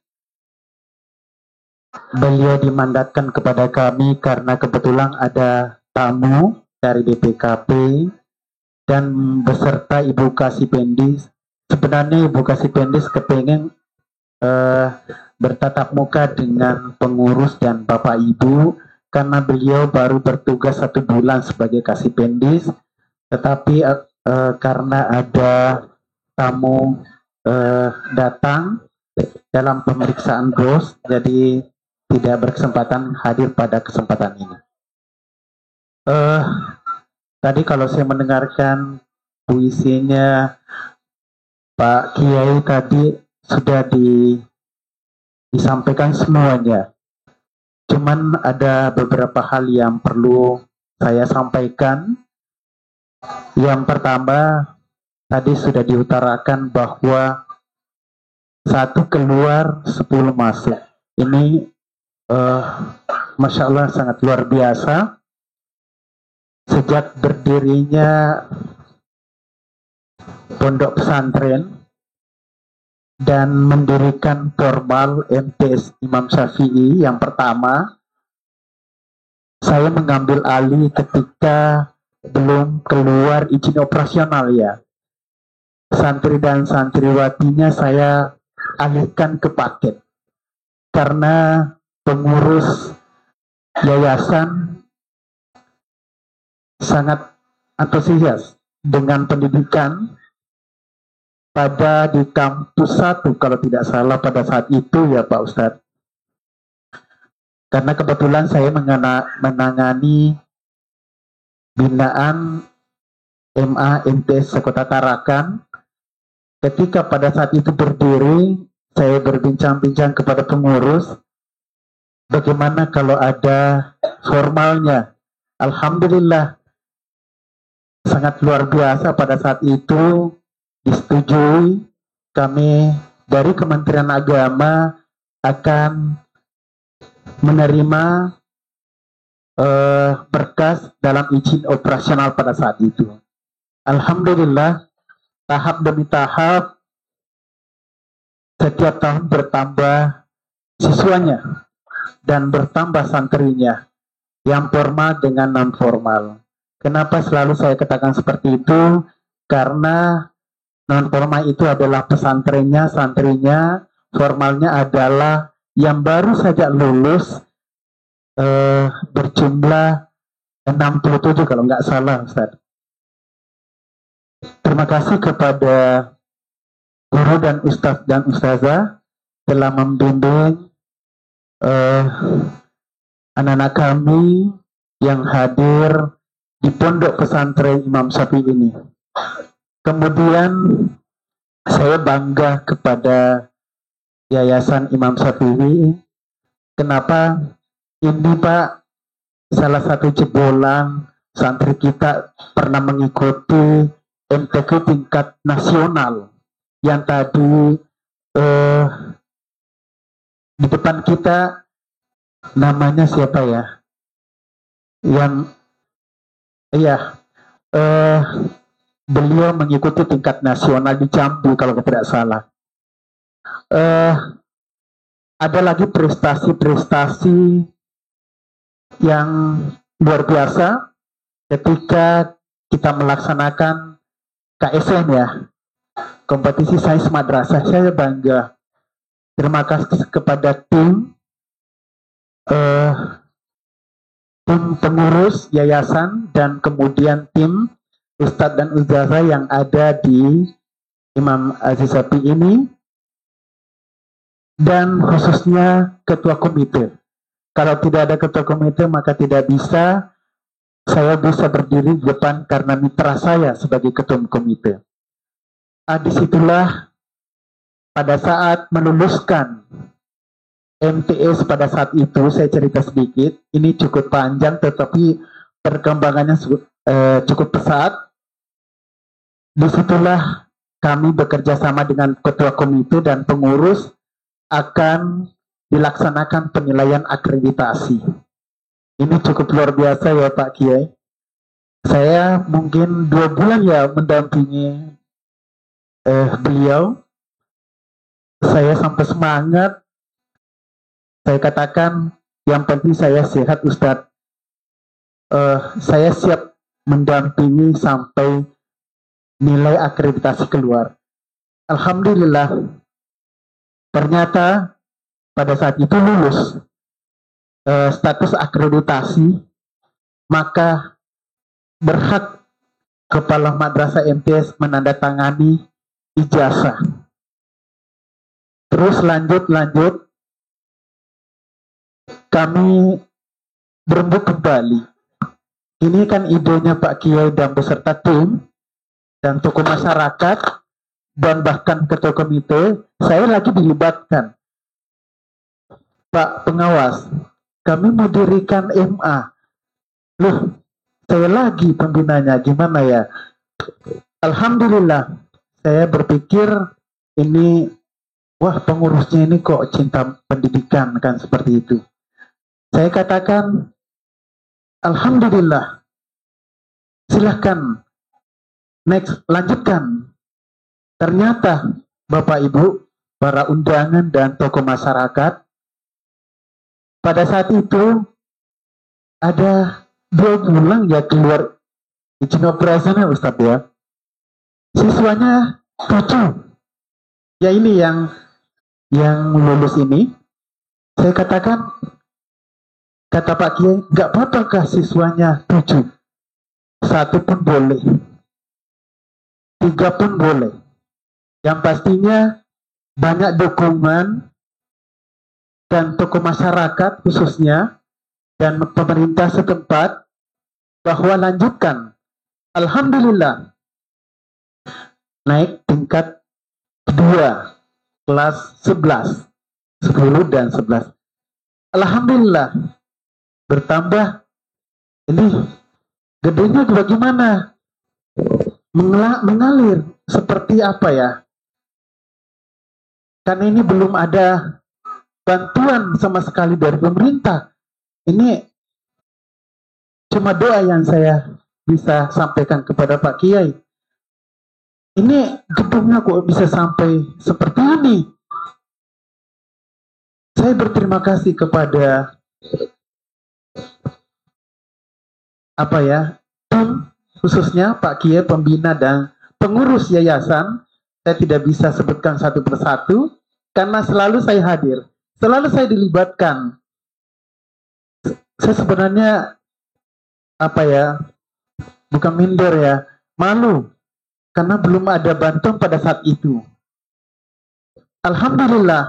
Beliau dimandatkan kepada kami karena kebetulan ada tamu dari BPKP dan beserta Ibu Kasipendis. Sebenarnya Ibu Kasipendis kepengen bertatap muka dengan pengurus dan Bapak Ibu karena beliau baru bertugas 1 bulan sebagai Kasipendis, tetapi karena ada tamu datang dalam pemeriksaan BOS, jadi tidak berkesempatan hadir pada kesempatan ini. Tadi kalau saya mendengarkan puisinya Pak Kiai tadi sudah disampaikan semuanya. Cuman ada beberapa hal yang perlu saya sampaikan. Yang pertama, tadi sudah diutarakan bahwa 1 keluar 10 masuk. Ini Masya Allah sangat luar biasa. Sejak berdirinya pondok pesantren dan mendirikan formal MTS Imam Syafi'i yang pertama, saya mengambil alih ketika belum keluar izin operasional ya. Santri dan santriwatinya saya alihkan ke paket karena pengurus yayasan sangat antusias dengan pendidikan pada di kampus 1 kalau tidak salah pada saat itu ya Pak Ustadz. Karena kebetulan saya menangani binaan MA MTS Kota Tarakan. Ketika pada saat itu berdiri, saya berbincang-bincang kepada pengurus, bagaimana kalau ada formalnya. Alhamdulillah, sangat luar biasa pada saat itu disetujui. Kami dari Kementerian Agama akan menerima berkas dalam izin operasional pada saat itu. Alhamdulillah, tahap demi tahap setiap tahun bertambah siswanya dan bertambah santrinya, yang formal dengan non formal. Kenapa selalu saya katakan seperti itu? Karena non formal itu adalah pesantrennya, santrinya, formalnya adalah yang baru saja lulus, berjumlah 67 kalau nggak salah Ustaz. Terima kasih kepada guru dan ustaz dan ustazah telah membimbing anak-anak kami yang hadir di pondok pesantren Imam Syafi'i ini. Kemudian saya bangga kepada Yayasan Imam Syafi'i. Kenapa? Ini Pak, salah satu jebolan santri kita pernah mengikuti MTQ tingkat nasional yang tadi di depan kita namanya siapa ya? Yang beliau mengikuti tingkat nasional di Jambi kalau tidak salah. Ada lagi prestasi-prestasi yang luar biasa ketika kita melaksanakan KSM ya, kompetisi sains madrasah. Saya bangga. Terima kasih kepada tim pengurus yayasan dan kemudian tim ustadz dan ustazah yang ada di Imam Aziz Sapi ini, dan khususnya ketua komite. Kalau tidak ada ketua komite, maka tidak bisa saya bisa berdiri di depan karena mitra saya sebagai ketua komite. Disitulah pada saat meluluskan MTS pada saat itu, saya cerita sedikit, ini cukup panjang tetapi perkembangannya cukup pesat. Disitulah kami bekerja sama dengan ketua komite dan pengurus akan dilaksanakan penilaian akreditasi. Ini cukup luar biasa ya Pak Kiai. Saya mungkin 2 bulan ya mendampingi beliau. Saya sampai semangat. Saya katakan yang penting saya sehat Ustadz. Saya siap mendampingi sampai nilai akreditasi keluar. Alhamdulillah, ternyata pada saat itu lulus status akreditasi, maka berhak kepala madrasah MTS menandatangani ijazah. Terus lanjut kami berembuk kembali. Ini kan idenya Pak Kiai dan beserta tim dan tokoh masyarakat dan bahkan ketua komite. Saya lagi dilibatkan. Pak pengawas, kami mau dirikan MA. Loh, saya lagi pembinanya, gimana ya? Alhamdulillah, saya berpikir ini, wah pengurusnya ini kok cinta pendidikan kan seperti itu. Saya katakan, alhamdulillah, silahkan next, lanjutkan. Ternyata Bapak Ibu, para undangan dan tokoh masyarakat, pada saat itu ada 2 bulan ya keluar izin operasional Ustadz ya. Siswanya 7. Ya ini yang lulus ini. Saya katakan, kata Pak Kiai, nggak apa-apa siswanya 7. 1 pun boleh. 3 pun boleh. Yang pastinya banyak dukungan dan tokoh masyarakat khususnya dan pemerintah setempat bahwa lanjutkan. Alhamdulillah naik tingkat 2 kelas 11, 10 dan 11. Alhamdulillah bertambah. Ini gedenya bagaimana? Mengalir seperti apa ya? Karena ini belum ada bantuan sama sekali dari pemerintah. Ini cuma doa yang saya bisa sampaikan kepada Pak Kiai. Ini gedungnya kok bisa sampai seperti ini. Saya berterima kasih kepada tim khususnya Pak Kiai, pembina dan pengurus yayasan. Saya tidak bisa sebutkan satu persatu karena selalu saya hadir. Selalu saya dilibatkan. Saya sebenarnya bukan minder ya, malu karena belum ada bantuan pada saat itu. Alhamdulillah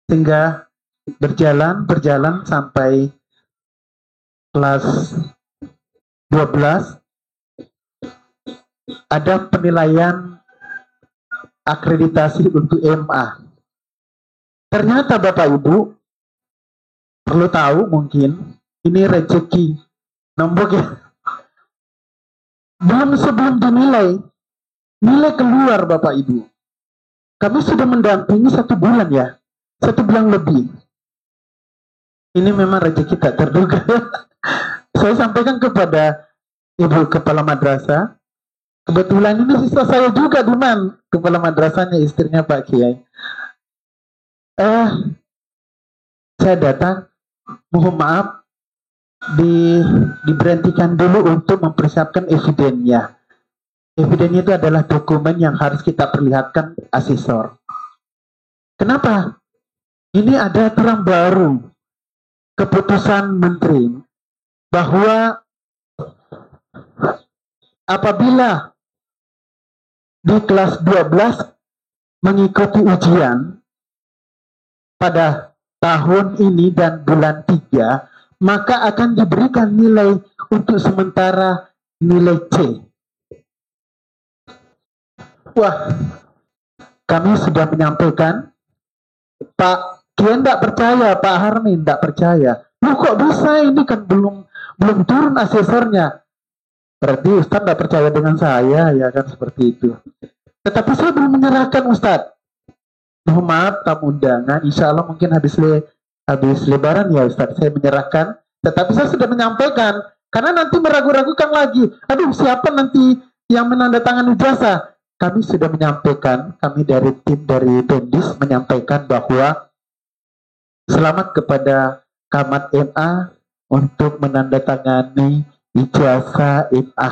sehingga berjalan sampai kelas 12 ada penilaian akreditasi untuk MA. Ternyata Bapak Ibu perlu tahu, mungkin ini rezeki nombok ya. Belum sebelum dinilai, nilai keluar Bapak Ibu. Kami sudah mendampingi 1 bulan ya, 1 bulan lebih. Ini memang rezeki tak terduga. Saya sampaikan kepada Ibu Kepala Madrasah. Kebetulan ini siswa saya juga Duman, Kepala Madrasahnya istrinya Pak Kiai. Saya datang, mohon maaf, diberhentikan dulu untuk mempersiapkan evidennya. Evidennya itu adalah dokumen yang harus kita perlihatkan asesor. Kenapa? Ini ada aturan baru, keputusan menteri, bahwa apabila di kelas 12 mengikuti ujian pada tahun ini dan bulan 3, maka akan diberikan nilai untuk sementara nilai C. Wah, kami sudah menyampaikan, Pak Kian tidak percaya, Pak Harmin tidak percaya. Loh kok bisa, ini kan belum turun asesornya. Berarti Ustadz tidak percaya dengan saya, ya kan, seperti itu. Tetapi saya belum menyerahkan Ustadz. Mohon maaf, tamu undangan, insya Allah mungkin habis lebaran ya Ustadz, saya menyerahkan. Tetapi saya sudah menyampaikan, karena nanti meragu-ragukan lagi. Aduh, siapa nanti yang menandatangani ijazah? Kami sudah menyampaikan, kami dari tim dari Pendis menyampaikan bahwa selamat kepada Camat MA untuk menandatangani ijazah MA.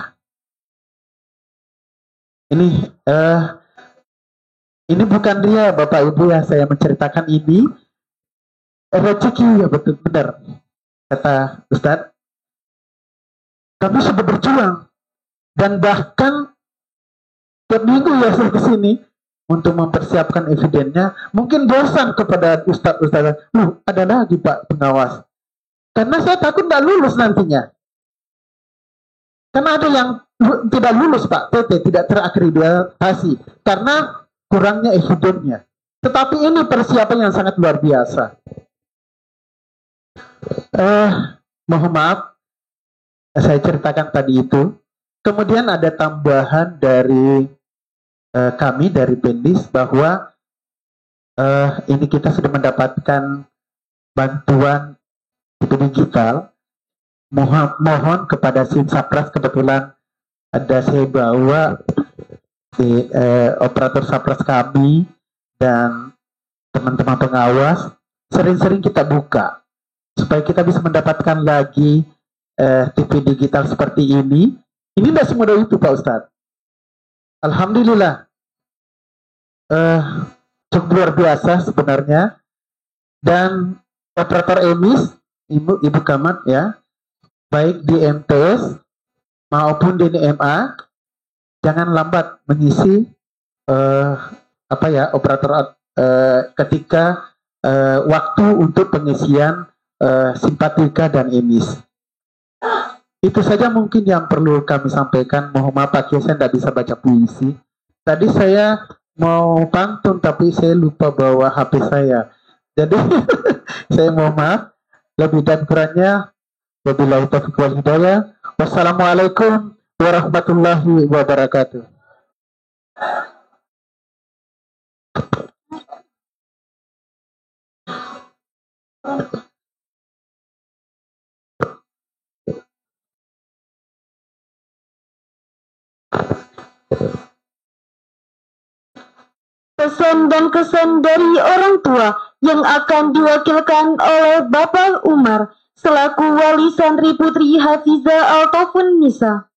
Ini bukan dia, Bapak Ibu, ya, saya menceritakan ini rezeki, ya betul benar kata Ustadz. Kami sudah berjuang dan bahkan tiap minggu ya saya kesini untuk mempersiapkan evidennya. Mungkin bosan kepada Ustadz, loh ada lagi Pak pengawas. Karena saya takut tidak lulus nantinya. Karena ada yang tidak lulus Pak, TT tidak terakreditasi karena kurangnya evidennya. Tetapi ini persiapan yang sangat luar biasa. Mohon maaf, saya ceritakan tadi itu. Kemudian ada tambahan dari kami dari Pendis bahwa ini kita sudah mendapatkan bantuan TV digital. Mohon kepada Sapras, kebetulan ada saya bawa operator Sapras kami dan teman-teman pengawas, sering-sering kita buka supaya kita bisa mendapatkan lagi TV digital seperti ini. Ini tidak semudah itu Pak Ustadz. Alhamdulillah, cukup luar biasa sebenarnya. Dan operator emis, Ibu Camat ya, baik di MTS maupun di NMA, jangan lambat mengisi operator ketika waktu untuk pengisian simpatika dan emis. Itu saja mungkin yang perlu kami sampaikan. Mohon maaf Pak Kiai, saya tidak bisa baca puisi. Tadi saya mau pantun tapi saya lupa bawa HP saya. Jadi saya mohon maaf. Lebih dan kurangnya, wabillahi taufiq wal hidayah. Wassalamualaikum warahmatullahi wabarakatuh. Pesan dan kesan dari orang tua yang akan diwakilkan oleh Bapak Umar selaku Wali Santri Putri Hafizah Al-Taufun Nisa.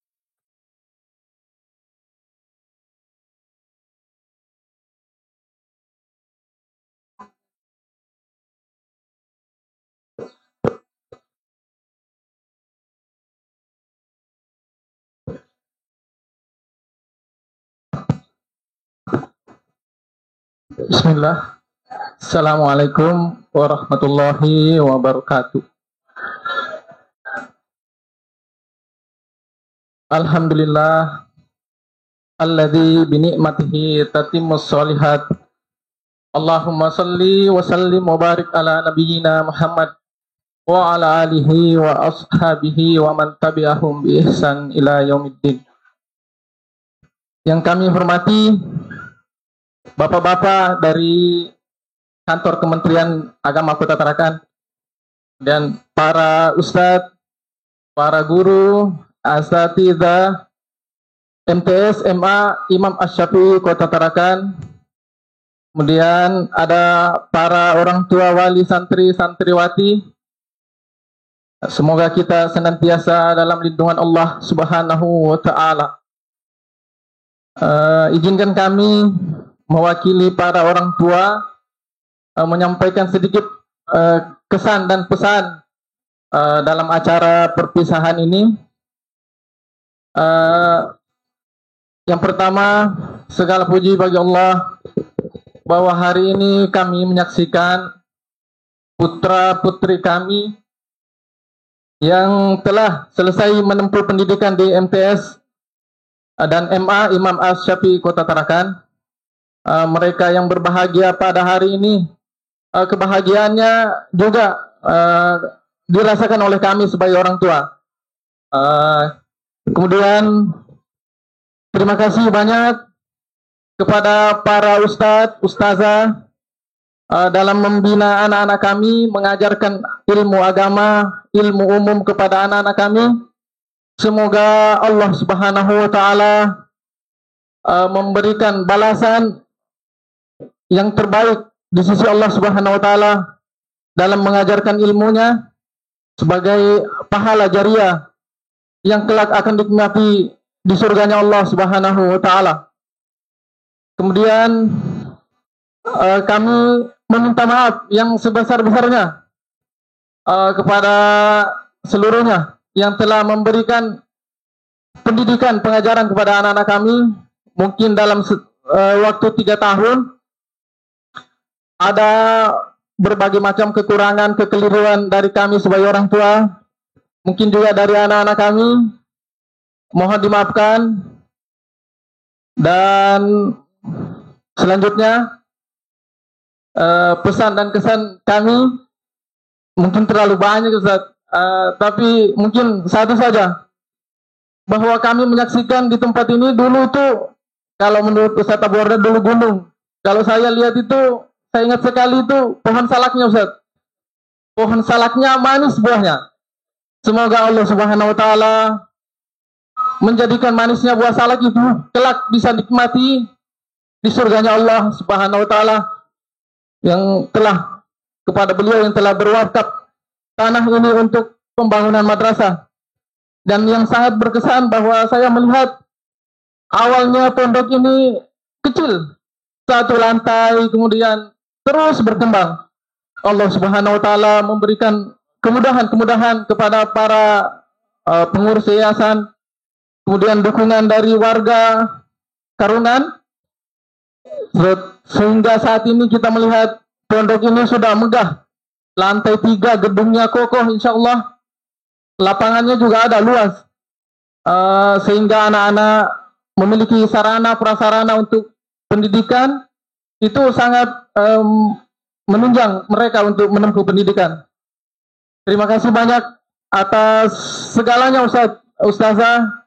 Bismillah. Assalamualaikum warahmatullahi wabarakatuh. Alhamdulillah alladzi bi ni'matihi tatimmus sholihat. Allahumma salli wa sallim wa barik ala nabiyyina Muhammad wa ala alihi wa ashabihi wa man tabi'ahum bi ihsan ila yaumiddin. Yang kami hormati Bapak-bapak dari kantor Kementerian Agama Kota Tarakan dan para ustadz, para guru, asatidzah, MTS, MA, Imam Asy-Syafi'i Kota Tarakan. Kemudian ada para orang tua wali santri, santriwati. Semoga kita senantiasa dalam lindungan Allah Subhanahu wa Ta'ala. Izinkan kami mewakili para orang tua menyampaikan sedikit kesan dan pesan dalam acara perpisahan ini. Yang pertama, segala puji bagi Allah bahwa hari ini kami menyaksikan putra-putri kami yang telah selesai menempuh pendidikan di MTS dan MA Imam Asy-Syafi'i Kota Tarakan. Mereka yang berbahagia pada hari ini, kebahagiaannya juga dirasakan oleh kami sebagai orang tua. Kemudian terima kasih banyak kepada para ustadz, ustazah dalam membina anak-anak kami, mengajarkan ilmu agama, ilmu umum kepada anak-anak kami. Semoga Allah Subhanahu wa taala memberikan balasan yang terbaik di sisi Allah Subhanahu wa taala dalam mengajarkan ilmunya sebagai pahala jariah yang kelak akan dinikmati di surganya Allah Subhanahu wa taala. Kemudian kami meminta maaf yang sebesar-besarnya kepada seluruhnya yang telah memberikan pendidikan pengajaran kepada anak-anak kami. Mungkin dalam waktu 3 tahun ada berbagai macam kekurangan, kekeliruan dari kami sebagai orang tua, mungkin juga dari anak-anak kami. Mohon dimaafkan. Dan selanjutnya pesan dan kesan kami mungkin terlalu banyak, Ustaz. Tapi mungkin satu saja, bahwa kami menyaksikan di tempat ini dulu itu, kalau menurut Ustaz Abu Wardah dulu gunung. Kalau saya lihat itu, saya ingat sekali itu pohon salaknya, Ustaz. Pohon salaknya manis buahnya. Semoga Allah Subhanahu wa taala menjadikan manisnya buah salak itu kelak bisa nikmati di surganya Allah Subhanahu wa taala, yang telah kepada beliau yang telah berwakaf tanah ini untuk pembangunan madrasah. Dan yang sangat berkesan bahwa saya melihat awalnya pondok ini kecil, 1 lantai, kemudian terus berkembang. Allah Subhanahu wa taala memberikan kemudahan-kemudahan kepada para pengurus yayasan, kemudian dukungan dari warga Karunan, sehingga saat ini kita melihat pondok ini sudah megah. Lantai 3, gedungnya kokoh, insya Allah. Lapangannya juga ada luas, sehingga anak-anak memiliki sarana prasarana untuk pendidikan. Itu sangat menunjang mereka untuk menempuh pendidikan. Terima kasih banyak atas segalanya, Ustazah.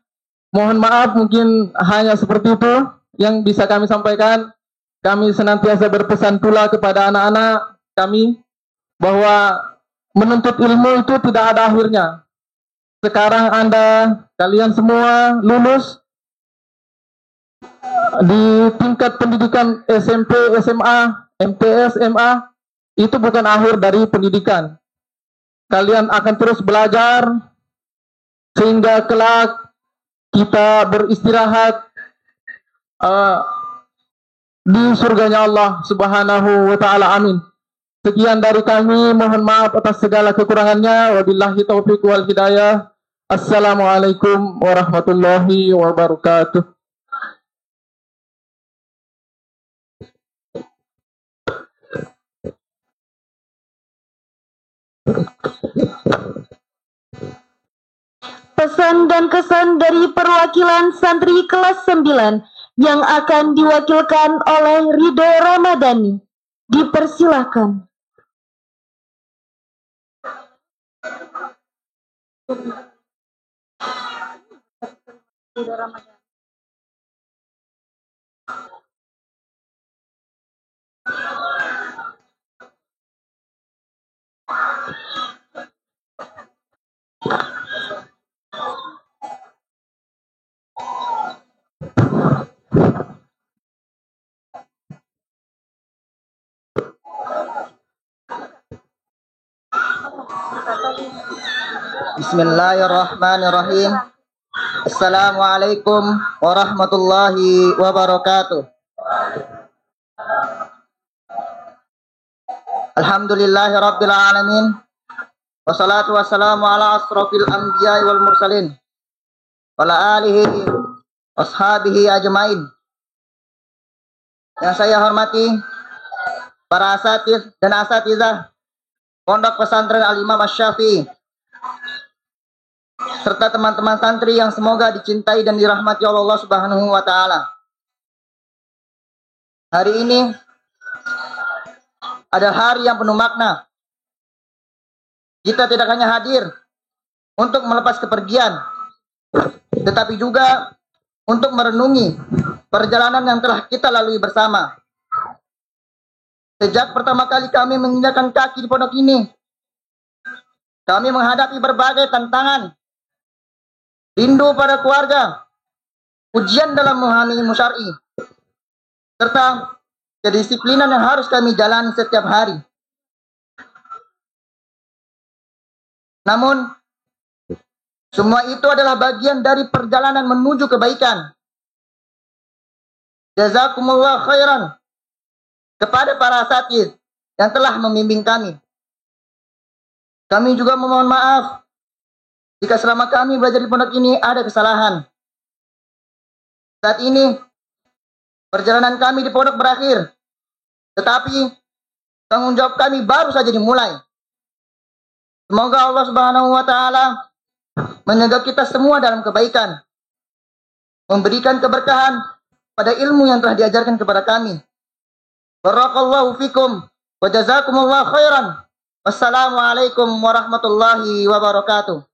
Mohon maaf mungkin hanya seperti itu yang bisa kami sampaikan. Kami senantiasa berpesan pula kepada anak-anak kami bahwa menuntut ilmu itu tidak ada akhirnya. Sekarang kalian semua lulus di tingkat pendidikan SMP, SMA, MTS, MA, itu bukan akhir dari pendidikan. Kalian akan terus belajar sehingga kelak kita beristirahat di surganya Allah Subhanahu wa taala. Amin. Sekian dari kami, mohon maaf atas segala kekurangannya. Wabillahi taufiq wal hidayah. Assalamualaikum warahmatullahi wabarakatuh. Pesan dan kesan dari perwakilan santri kelas 9 yang akan diwakilkan oleh Ridho Ramadhani. Dipersilahkan. Ridho Ramadhani. Bismillahirrahmanirrahim. Assalamualaikum warahmatullahi wabarakatuh. Alhamdulillahi rabbil alamin. Wassalatu wassalamu ala asrofil anbiya'i wal mursalin wa ala alihi washabihi ajmain. Yang saya hormati para asatidz dan asatizah Pondok Pesantren Al-Imam Asy-Syafi'i serta teman-teman santri yang semoga dicintai dan dirahmati Allah Subhanahu wa taala. Hari ini adalah hari yang penuh makna. Kita tidak hanya hadir untuk melepas kepergian, tetapi juga untuk merenungi perjalanan yang telah kita lalui bersama. Sejak pertama kali kami menginjakkan kaki di pondok ini, kami menghadapi berbagai tantangan, rindu pada keluarga, ujian dalam memahami ilmu syar'i, serta kedisiplinan yang harus kami jalani setiap hari. Namun, semua itu adalah bagian dari perjalanan menuju kebaikan. Jazakumullah khairan kepada para asatidz yang telah membimbing kami. Kami juga memohon maaf jika selama kami belajar di pondok ini ada kesalahan. Saat ini, perjalanan kami di pondok berakhir, tetapi tanggung jawab kami baru saja dimulai. Semoga Allah Subhanahu wa taala menjaga kita semua dalam kebaikan, memberikan keberkahan pada ilmu yang telah diajarkan kepada kami. Barakallahu fikum wa jazakumullah khairan. Wassalamualaikum warahmatullahi wabarakatuh.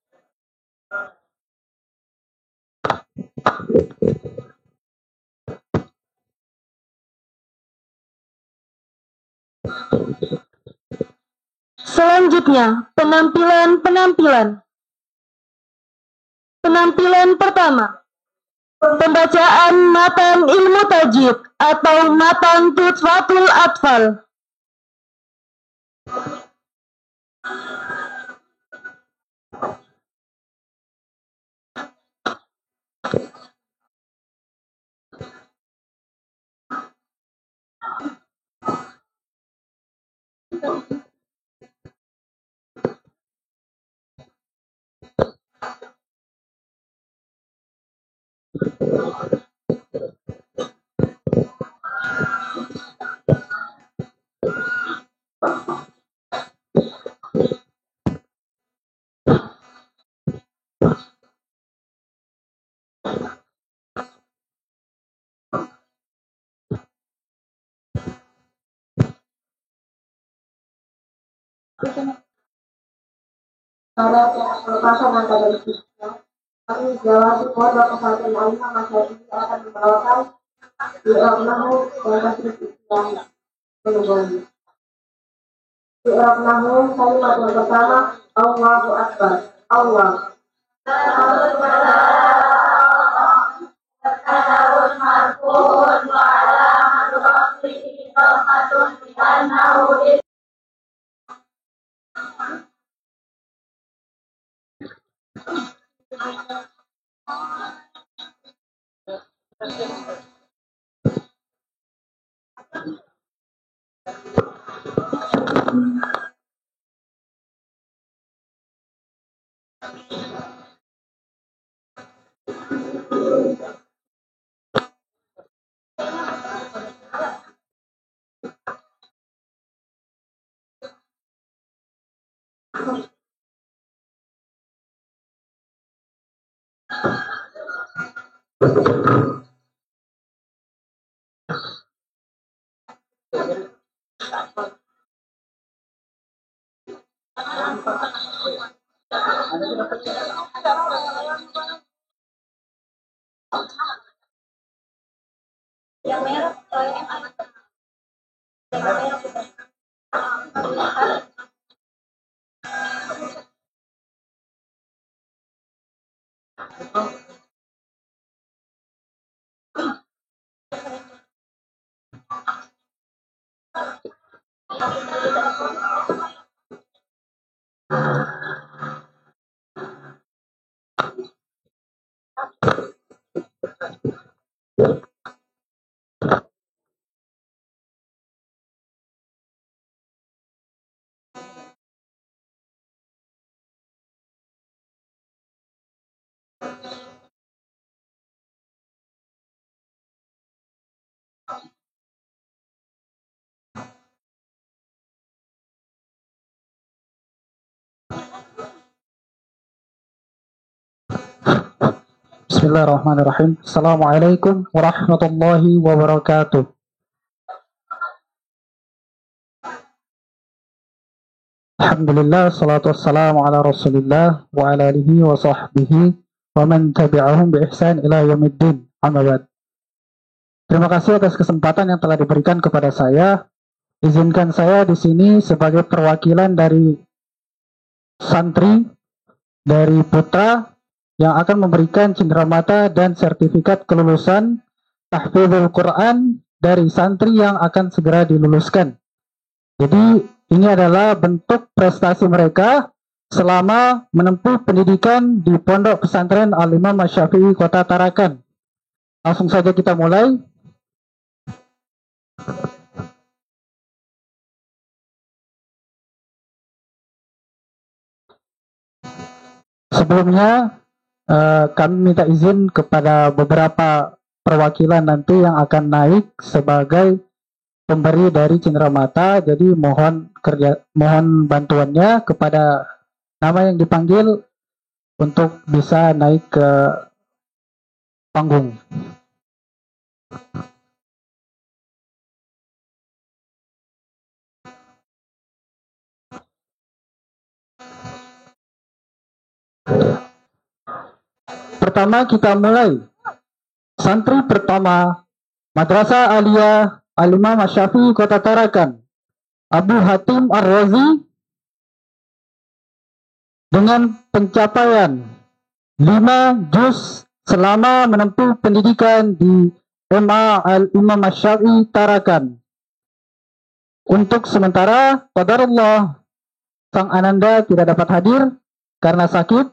Selanjutnya, penampilan pertama, pembacaan matan ilmu tajwid atau matan Tuhfatul Atfal. Pada pelepasan angka dari siswa, kami Jawasi Pondok Pesantren Al-Imam Asy-Syafi'i akan membawakan I'rab dan tasrif Islam menunggu. I'rab kalimat yang pertama, Allahu Akbar. Allah. Yang merah, Bismillahirrahmanirrahim. Assalamualaikum warahmatullahi wabarakatuh. Alhamdulillah, salatu wassalamu ala rasulillah wa ala alihi wa sahbihi wa man tabi'ahum bi ihsan ila yaumiddin. Amma ba'd. Terima kasih atas kesempatan yang telah diberikan kepada saya. Izinkan saya di sini sebagai perwakilan dari santri dari Putra yang akan memberikan cenderamata dan sertifikat kelulusan tahfidzul Quran dari santri yang akan segera diluluskan. Jadi ini adalah bentuk prestasi mereka selama menempuh pendidikan di Pondok Pesantren Al-Imam Asy-Syafi'i Kota Tarakan. Langsung saja kita mulai. Sebelumnya kami minta izin kepada beberapa perwakilan nanti yang akan naik sebagai pemberi dari cenderamata. Jadi mohon bantuannya kepada nama yang dipanggil untuk bisa naik ke panggung. Pertama kita mulai. Santri pertama Madrasah Aliyah Al-Imam Asy-Syafi'i Kota Tarakan, Abu Hatim Ar-Razi dengan pencapaian 5 juz selama menempuh pendidikan di MA Al-Imam Asy-Syafi'i Tarakan. Untuk sementara, qadarullah Sang Ananda tidak dapat hadir karena sakit.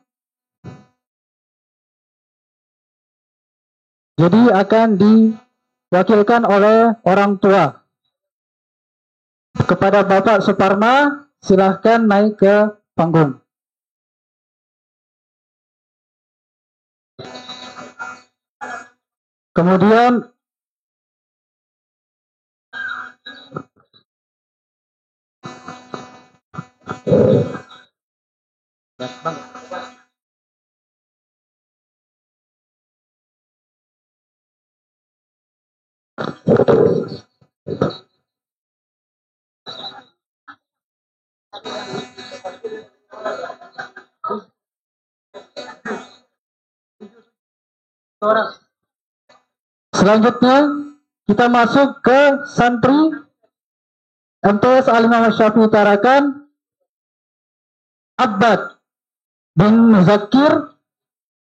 Jadi akan diwakilkan oleh orang tua. Kepada Bapak Suparma, silahkan naik ke panggung. Kemudian selanjutnya kita masuk ke santri MTS Al-Imam Asy-Syafi'i Tarakan, Abbad bin Muzakir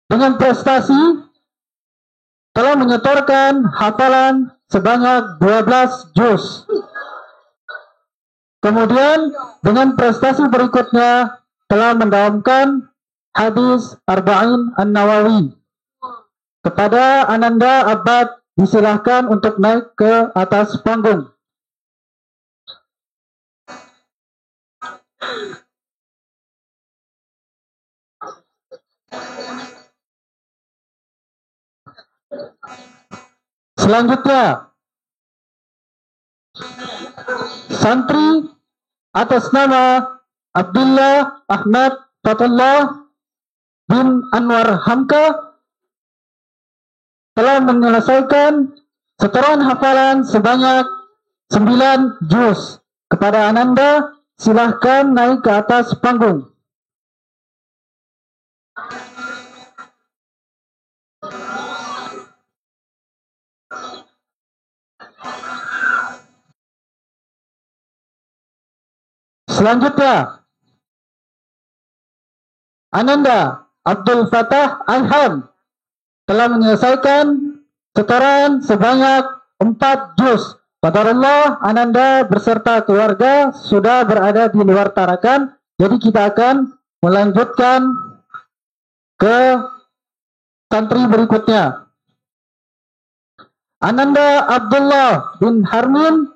dengan prestasi telah menyetorkan hafalan sebanyak 12 juz. Kemudian dengan prestasi berikutnya telah mendalamkan hadis Arba'in An-Nawawi. Kepada Ananda Abbad disilahkan untuk naik ke atas panggung. Selanjutnya, santri atas nama Abdullah Ahmad Fatullah bin Anwar Hamka telah menyelesaikan setoran hafalan sebanyak 9 juz. Kepada Ananda, silahkan naik ke atas panggung. Selanjutnya, Ananda Abdul Fatah Alham telah menyelesaikan setoran sebanyak 4 juz. Qadarullah Ananda beserta keluarga sudah berada di luar Tarakan. Jadi kita akan melanjutkan ke santri berikutnya. Ananda Abdullah bin Harmin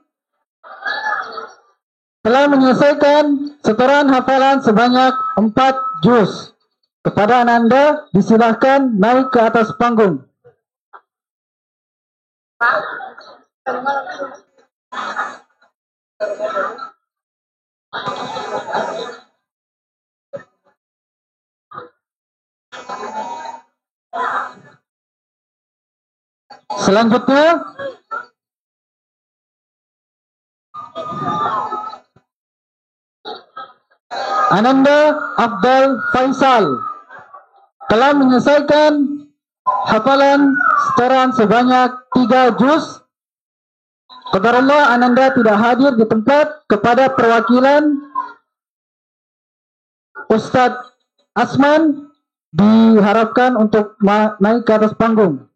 telah menyelesaikan setoran hafalan sebanyak 4 juz. Kepada Ananda disilahkan naik ke atas panggung. Selanjutnya, Ananda Abdul Faisal telah menyelesaikan hafalan setoran sebanyak 3 juz. Qadarullah Ananda tidak hadir di tempat. Kepada perwakilan Ustadz Asman diharapkan untuk naik ke atas panggung.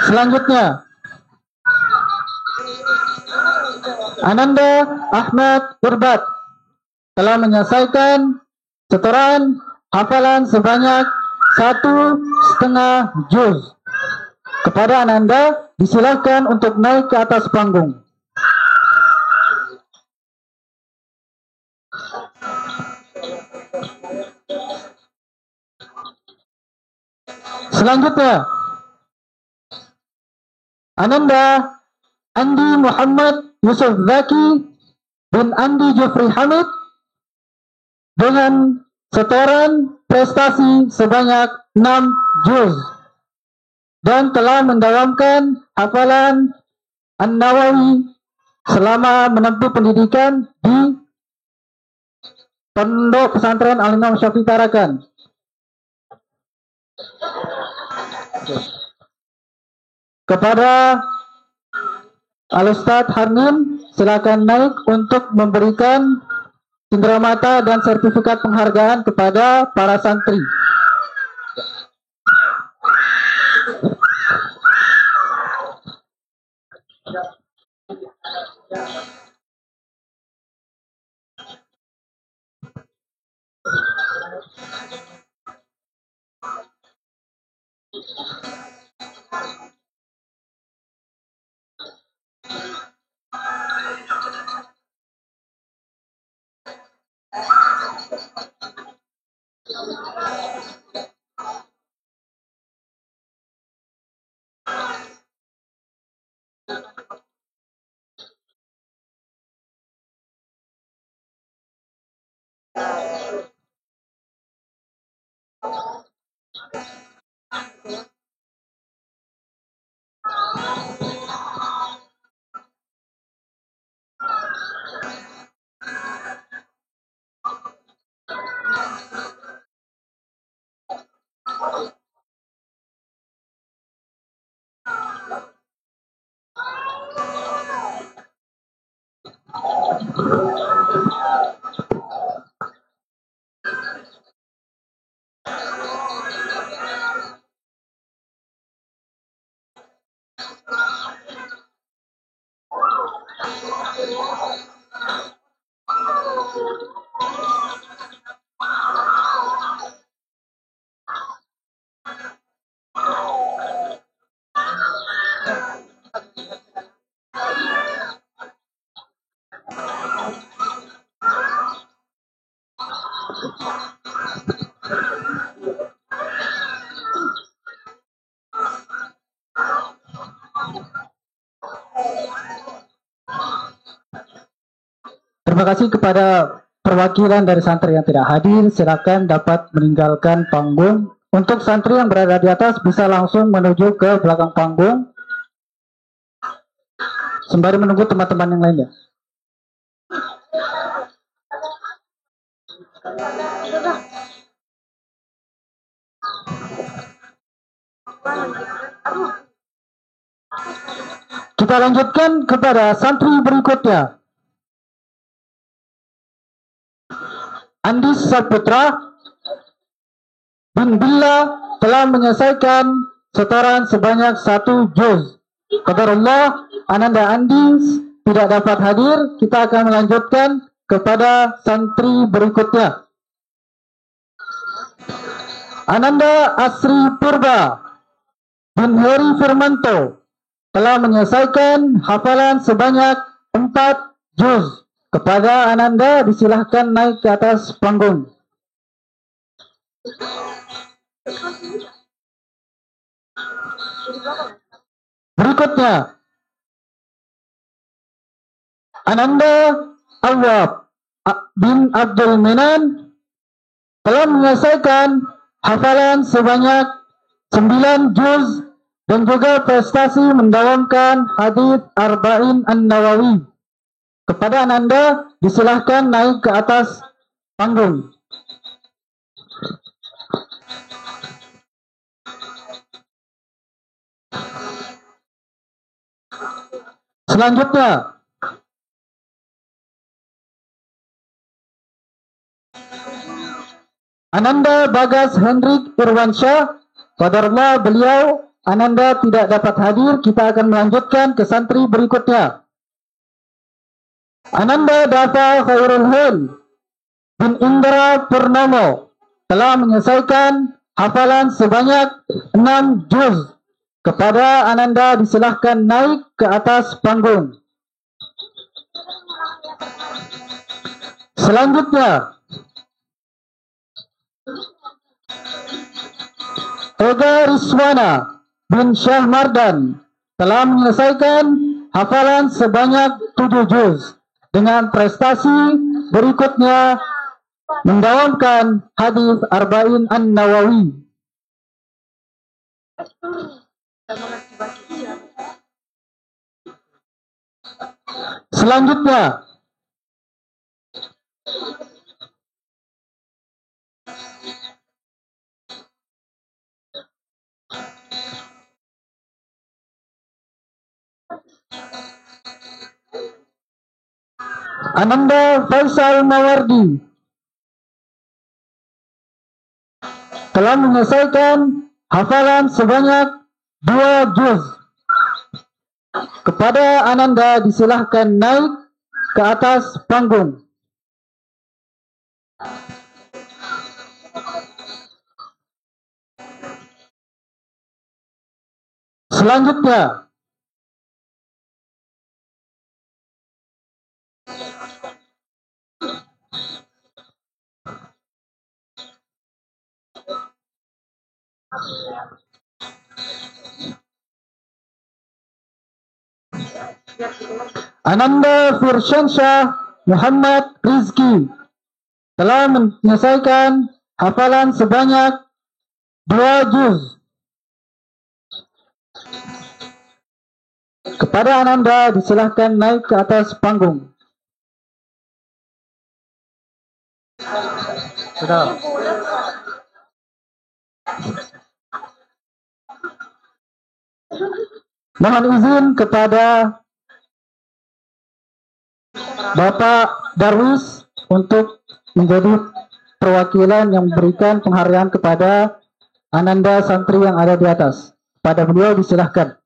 Selanjutnya, Ananda Ahmad Urbat telah menyelesaikan setoran hafalan sebanyak 1,5 juz. Kepada Ananda disilahkan untuk naik ke atas panggung. Selanjutnya, Ananda Andi Muhammad Yusuf Zaki bin Andi Jufri Hamid dengan setoran prestasi sebanyak 6 juz dan telah mendawamkan hafalan An-Nawawi selama menempuh pendidikan di Pondok Pesantren Al-Imam Syafi'i Tarakan. Kepada Al-Ustadz Harnim, silakan naik untuk memberikan cenderamata dan sertifikat penghargaan kepada para santri. Terima kasih kepada perwakilan dari santri yang tidak hadir. Silakan dapat meninggalkan panggung. Untuk santri yang berada di atas bisa langsung menuju ke belakang panggung sembari menunggu teman-teman yang lainnya. Kita lanjutkan kepada santri berikutnya. Andis Saputra bin Billah telah menyelesaikan setoran sebanyak 1 juz. Qadarullah Ananda Andis tidak dapat hadir. Kita akan melanjutkan kepada santri berikutnya. Ananda Asri Purba bin Heri Firmanto telah menyelesaikan hafalan sebanyak 4 juz. Kepada Ananda disilahkan naik ke atas panggung. Berikutnya, Ananda Awab bin Abdul Menan telah menyelesaikan hafalan sebanyak 9 juz dan juga prestasi mendawamkan hadis Arba'in An-Nawawi. Kepada Ananda disilahkan naik ke atas panggung. Selanjutnya, Ananda Bagas Hendrik Irwansyah, qadarullah beliau Ananda tidak dapat hadir, kita akan melanjutkan ke santri berikutnya. Ananda Dafa Khairul Hil bin Indra Purnomo telah menyelesaikan hafalan sebanyak 6 juz. Kepada Ananda disilahkan naik ke atas panggung. Selanjutnya, Ega Riswana bin Syah Mardan telah menyelesaikan hafalan sebanyak 7 juz dengan prestasi berikutnya mendawamkan hadis Arba'in An-Nawawi. Selanjutnya, Ananda Faisal Mawardi telah menyelesaikan hafalan sebanyak 2 juz. Kepada Ananda disilahkan naik ke atas panggung. Selanjutnya, Ananda Firsyansyah Muhammad Rizki telah menyelesaikan hafalan sebanyak 2 juz. Kepada Ananda disilahkan naik ke atas panggung. Sudah. Mohon izin kepada Bapak Darwis untuk menjadi perwakilan yang memberikan penghargaan kepada Ananda santri yang ada di atas. Pada beliau disilahkan.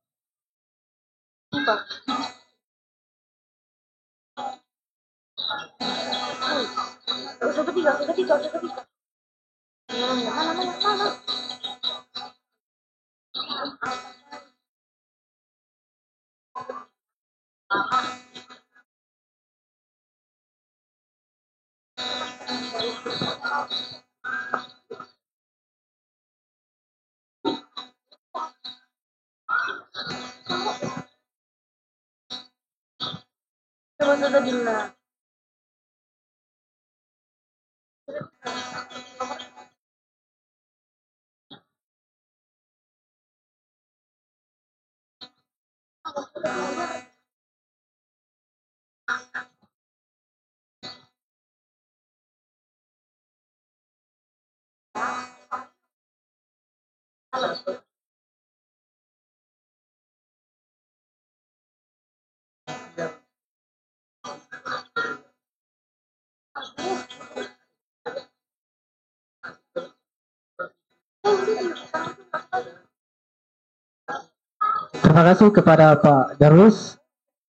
Terima kasih kepada Pak Darwis.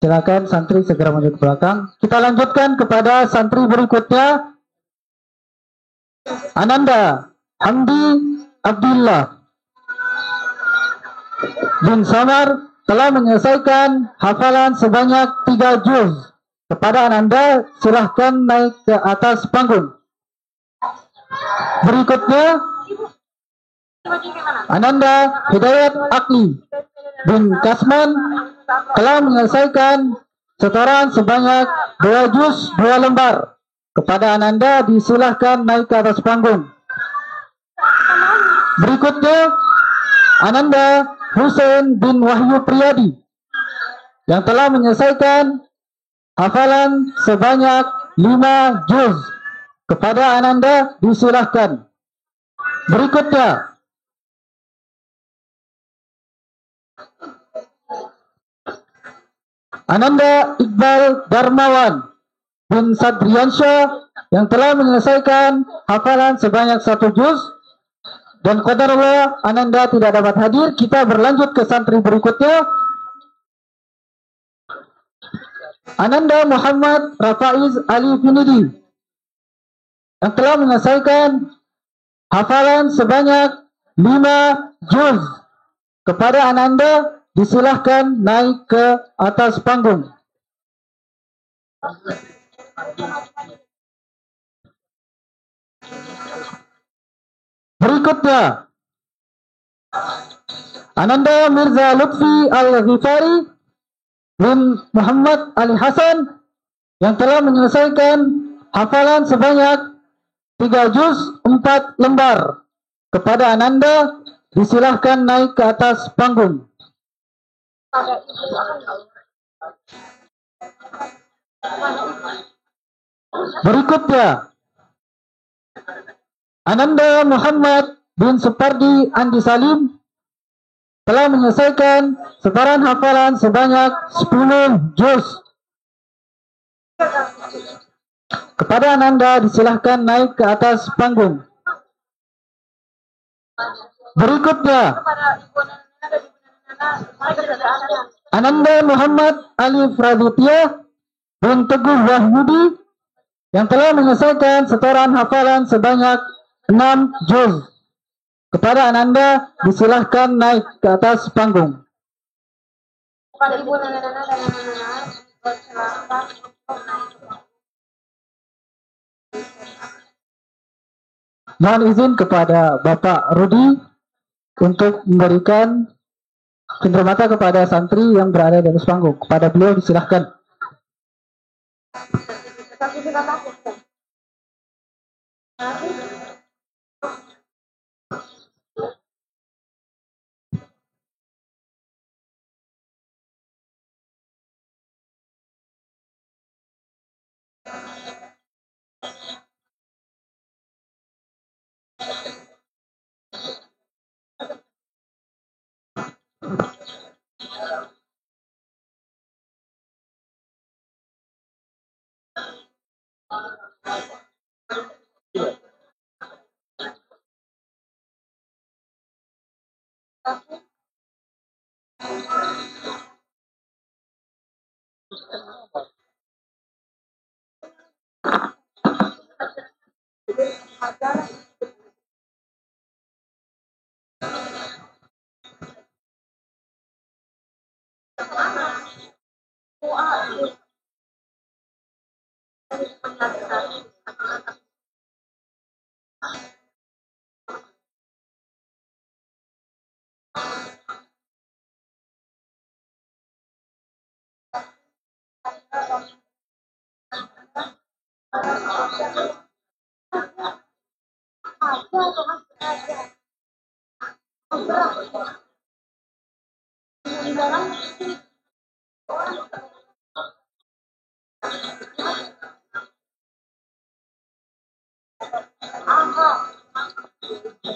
Silakan santri segera maju ke belakang. Kita lanjutkan kepada santri berikutnya. Ananda Hamdi Abdullah bin Samar telah menyelesaikan hafalan sebanyak 3 juz. Kepada Ananda silahkan naik ke atas panggung. Berikutnya Ananda Hidayat Akli bin Kasman telah menyelesaikan setoran sebanyak 2 juz 2 lembar. Kepada Ananda disilahkan naik ke atas panggung. Berikutnya Ananda Hussein bin Wahyu Priyadi yang telah menyelesaikan hafalan sebanyak 5 juz. Kepada Ananda disilahkan. Berikutnya Ananda Iqbal Darmawan bin Sadriansyah yang telah menyelesaikan hafalan sebanyak 1 juz, dan qadarullah Ananda tidak dapat hadir. Kita berlanjut ke santri berikutnya. Ananda Muhammad Rafaiz Ali Finidi yang telah menyelesaikan hafalan sebanyak 5 juz. Kepada Ananda disilahkan naik ke atas panggung. Berikutnya Ananda Mirza Lutfi Al-Ghifari bin Muhammad Ali Hasan yang telah menyelesaikan hafalan sebanyak 3 juz 4 lembar. Kepada Ananda disilahkan naik ke atas panggung. Berikutnya Ananda Muhammad bin Supardi Andi Salim telah menyelesaikan sebaran hafalan sebanyak 10 juz. Kepada Ananda disilahkan naik ke atas panggung. Berikutnya Ananda Muhammad Ali Praditya bin Teguh Wahyudi yang telah menyelesaikan setoran hafalan sebanyak 6 juz. Kepada Ananda disilahkan naik ke atas panggung. Kepada ibu nenek dan nenek bersilakan untuk naik. Mohon izin kepada Bapak Rudi untuk memberikan cenderamata kepada santri yang berada di atas panggung. Kepada beliau disilahkan.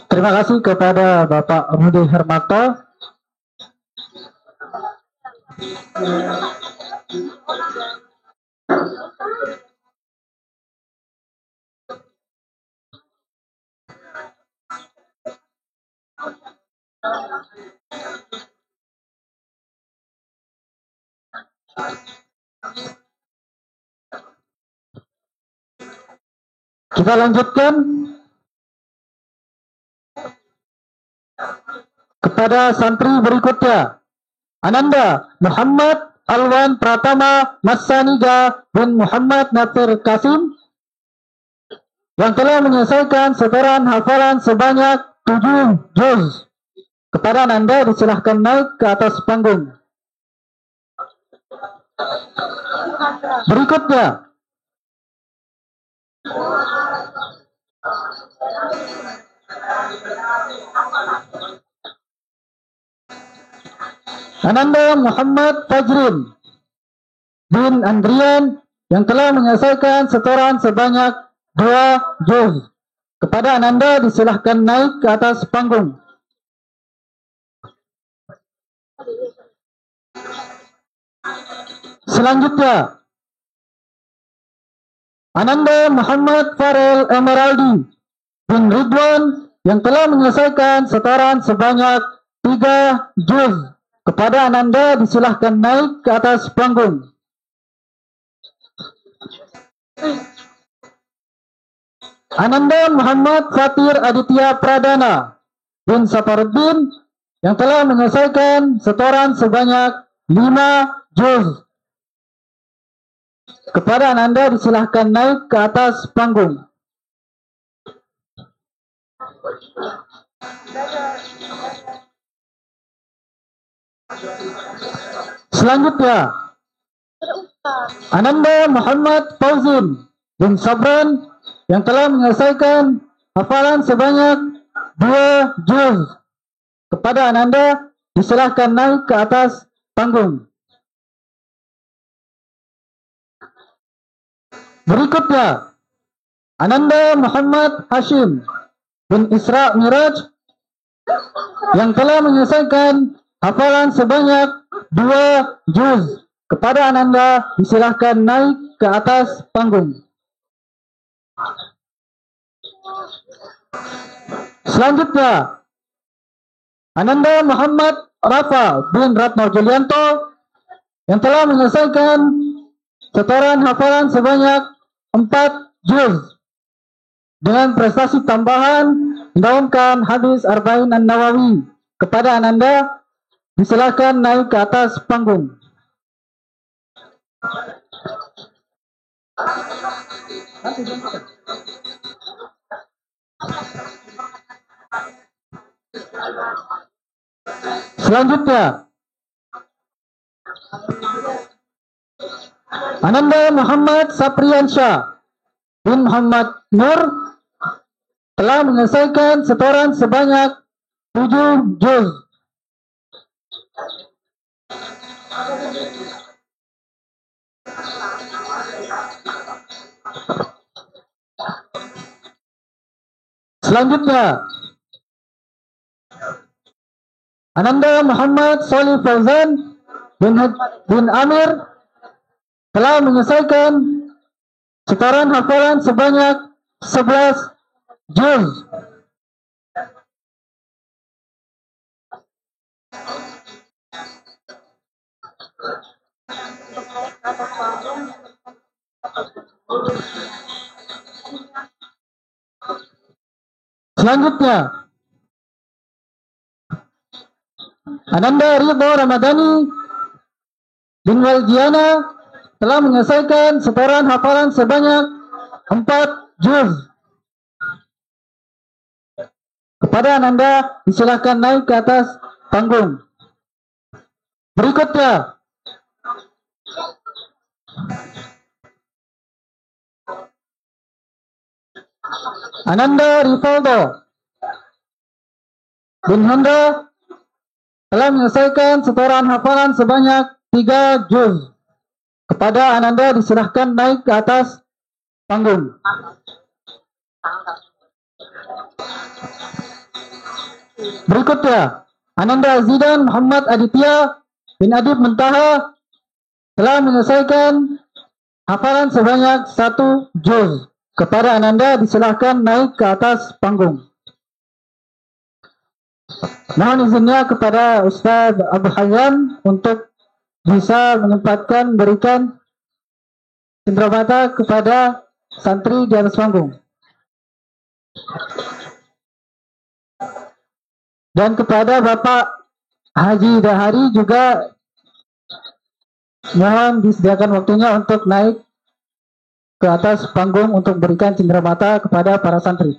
Terima kasih kepada Bapak Rudi Hermanto. Kita lanjutkan kepada santri berikutnya. Ananda Muhammad Alwan Pratama Masaniga bin Muhammad Natsir Kasim yang telah menyelesaikan setoran hafalan sebanyak 7 juz. Kepada Ananda disilahkan naik ke atas panggung. Berikutnya Ananda Muhammad Fajrin bin Andrian yang telah menyelesaikan setoran sebanyak 2 juz. Kepada Ananda disilahkan naik ke atas panggung. Selanjutnya, Ananda Muhammad Farel Emeraldi bin Ridwan yang telah menyelesaikan setoran sebanyak 3 juz. Kepada Ananda disilahkan naik ke atas panggung. Ananda Muhammad Fatir Aditya Pradana bin Saparuddin yang telah menyelesaikan setoran sebanyak 5 juz. Kepada Ananda disilahkan naik ke atas panggung. Selanjutnya, Ananda Muhammad Fauzin bin Sabran yang telah menyelesaikan hafalan sebanyak 2 juz. Kepada Ananda disilahkan naik ke atas panggung. Berikutnya, Ananda Muhammad Hashim bin Isra Miraj yang telah menyelesaikan hafalan sebanyak 2 juz. Kepada Ananda disilahkan naik ke atas panggung. Selanjutnya, Ananda Muhammad Rafa bin Ratno Julianto yang telah menyelesaikan setoran hafalan sebanyak 4 juz dengan prestasi tambahan mendaunkan hadis Arba'in An-Nawawi. Kepada Ananda disilahkan naik ke atas panggung. Selanjutnya, Ananda Muhammad Sapriansyah bin Muhammad Nur telah menyelesaikan setoran sebanyak 7 juz. Selanjutnya, Ananda Muhammad Salih Fauzan bin Amir telah menyelesaikan setoran hafalan sebanyak 11 juz. Selanjutnya, Ananda Ridho Ramadhani bin Waljiana telah menyelesaikan setoran hafalan sebanyak 4 juz. Kepada Ananda disilahkan naik ke atas panggung. Berikutnya, Ananda Rivaldo bin Hendra telah menyelesaikan setoran hafalan sebanyak 3 juz. Kepada Ananda disilahkan naik ke atas panggung. Berikutnya, Ananda Zidan Muhammad Aditya bin Adib Muntaha telah menyelesaikan hafalan sebanyak 1 juz. Kepada Ananda disilahkan naik ke atas panggung. Mohon izinnya kepada Ustaz Abu Hayyan untuk bisa menyempatkan berikan cenderamata kepada santri di atas panggung. Dan kepada Bapak Haji Dahari juga mohon disediakan waktunya untuk naik ke atas panggung untuk berikan cenderamata kepada para santri.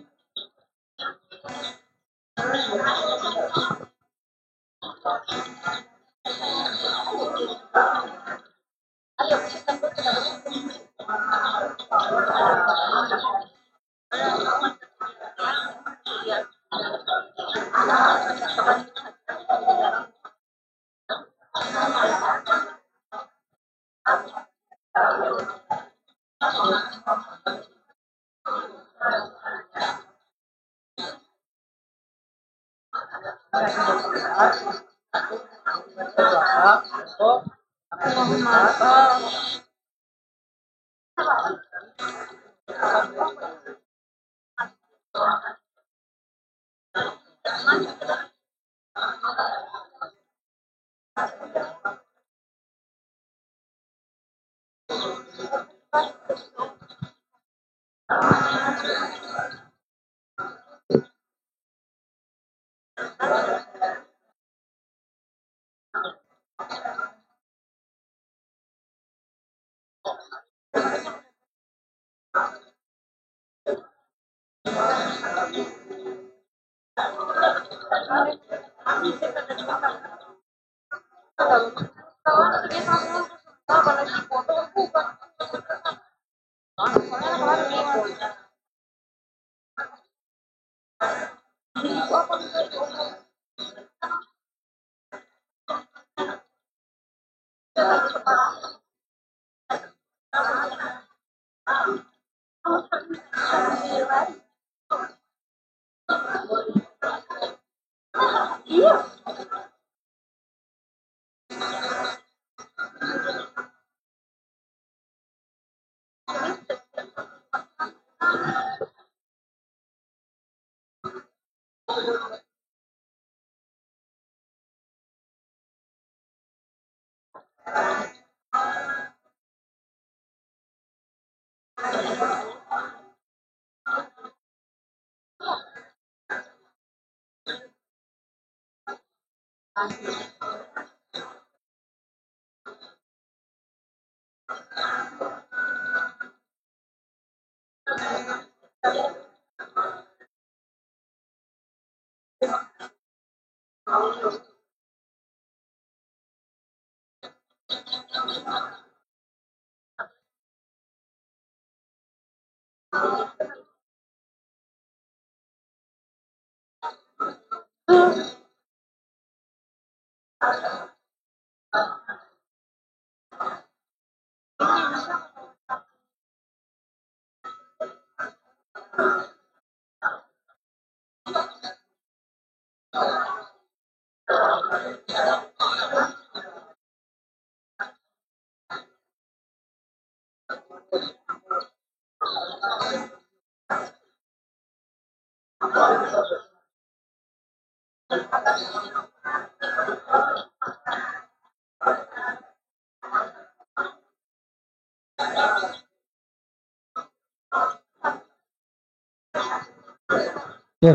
Ya.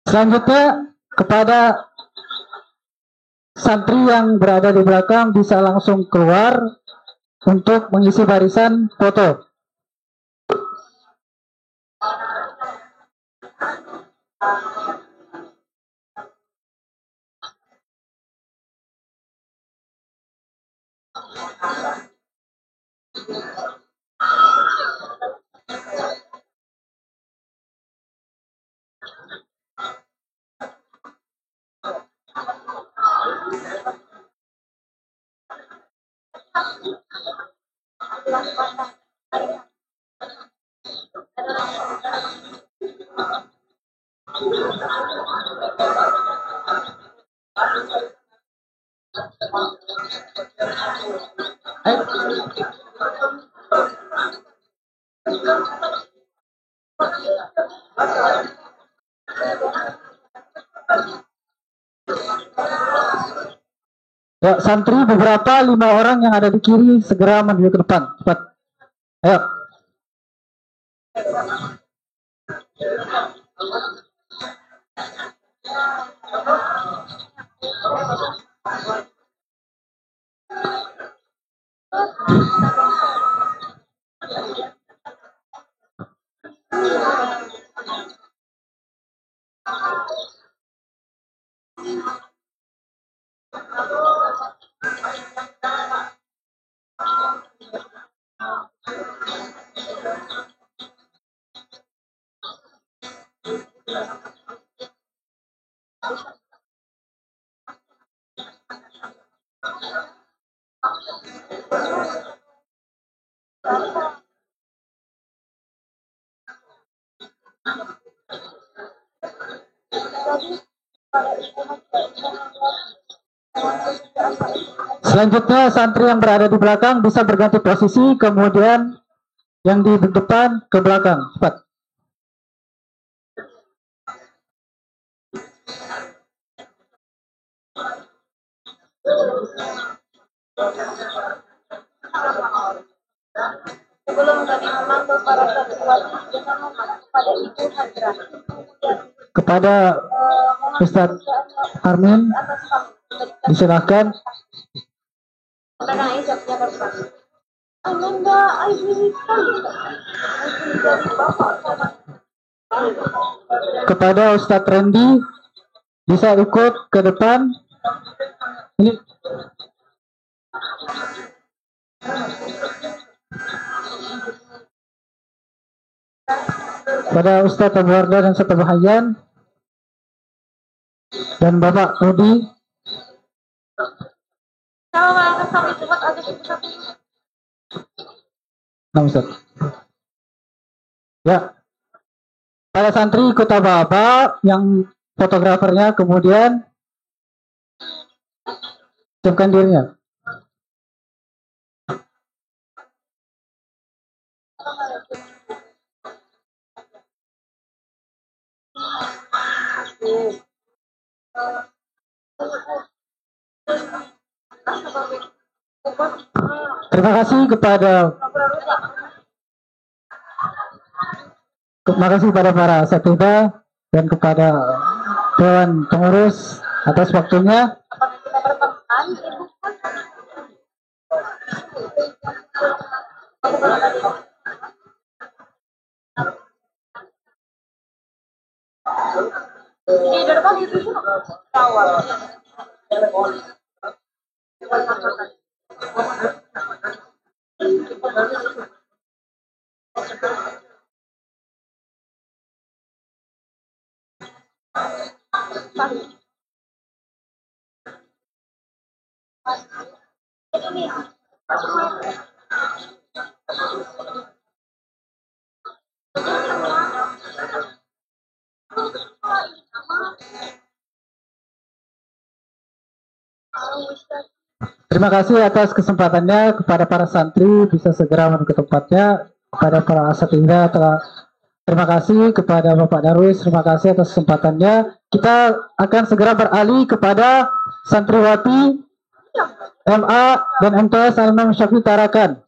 Selanjutnya kepada santri yang berada di belakang bisa langsung keluar untuk mengisi barisan foto. Ya, santri beberapa 5 orang yang ada di kiri segera maju ke depan. Cepat. Ayo. Selanjutnya santri yang berada di belakang bisa berganti posisi, kemudian yang di depan ke belakang. Cepat. Sebelum kami memanggil para santriwati dengan hormat kepada Ibu Hajrah, Kepada Ustadz Armin, disilahkan. Karena Aisyah menyatakan, Ananda Aisyah sekali dari Bapak. Kepada Ustadz Randy, bisa ikut ke depan. Ini. Pada Ustadz Abu Wardah dan Ustadz Abu Hayyan dan Bapak Rudi. Nah, Ustadz. Ya. Para santri ikut Bapak yang fotografernya, kemudian siapkan dirinya. Terima kasih kepada para asatidz dan kepada Dewan Pengurus atas waktunya. Terima kasih atas kesempatannya. Kepada para santri bisa segera menuju ke tempatnya. Kepada para asatidz terima kasih. Kepada Bapak Darwis, terima kasih atas kesempatannya. Kita akan segera beralih kepada santriwati MA dan MTS Al-Imam Syafi'i Tarakan.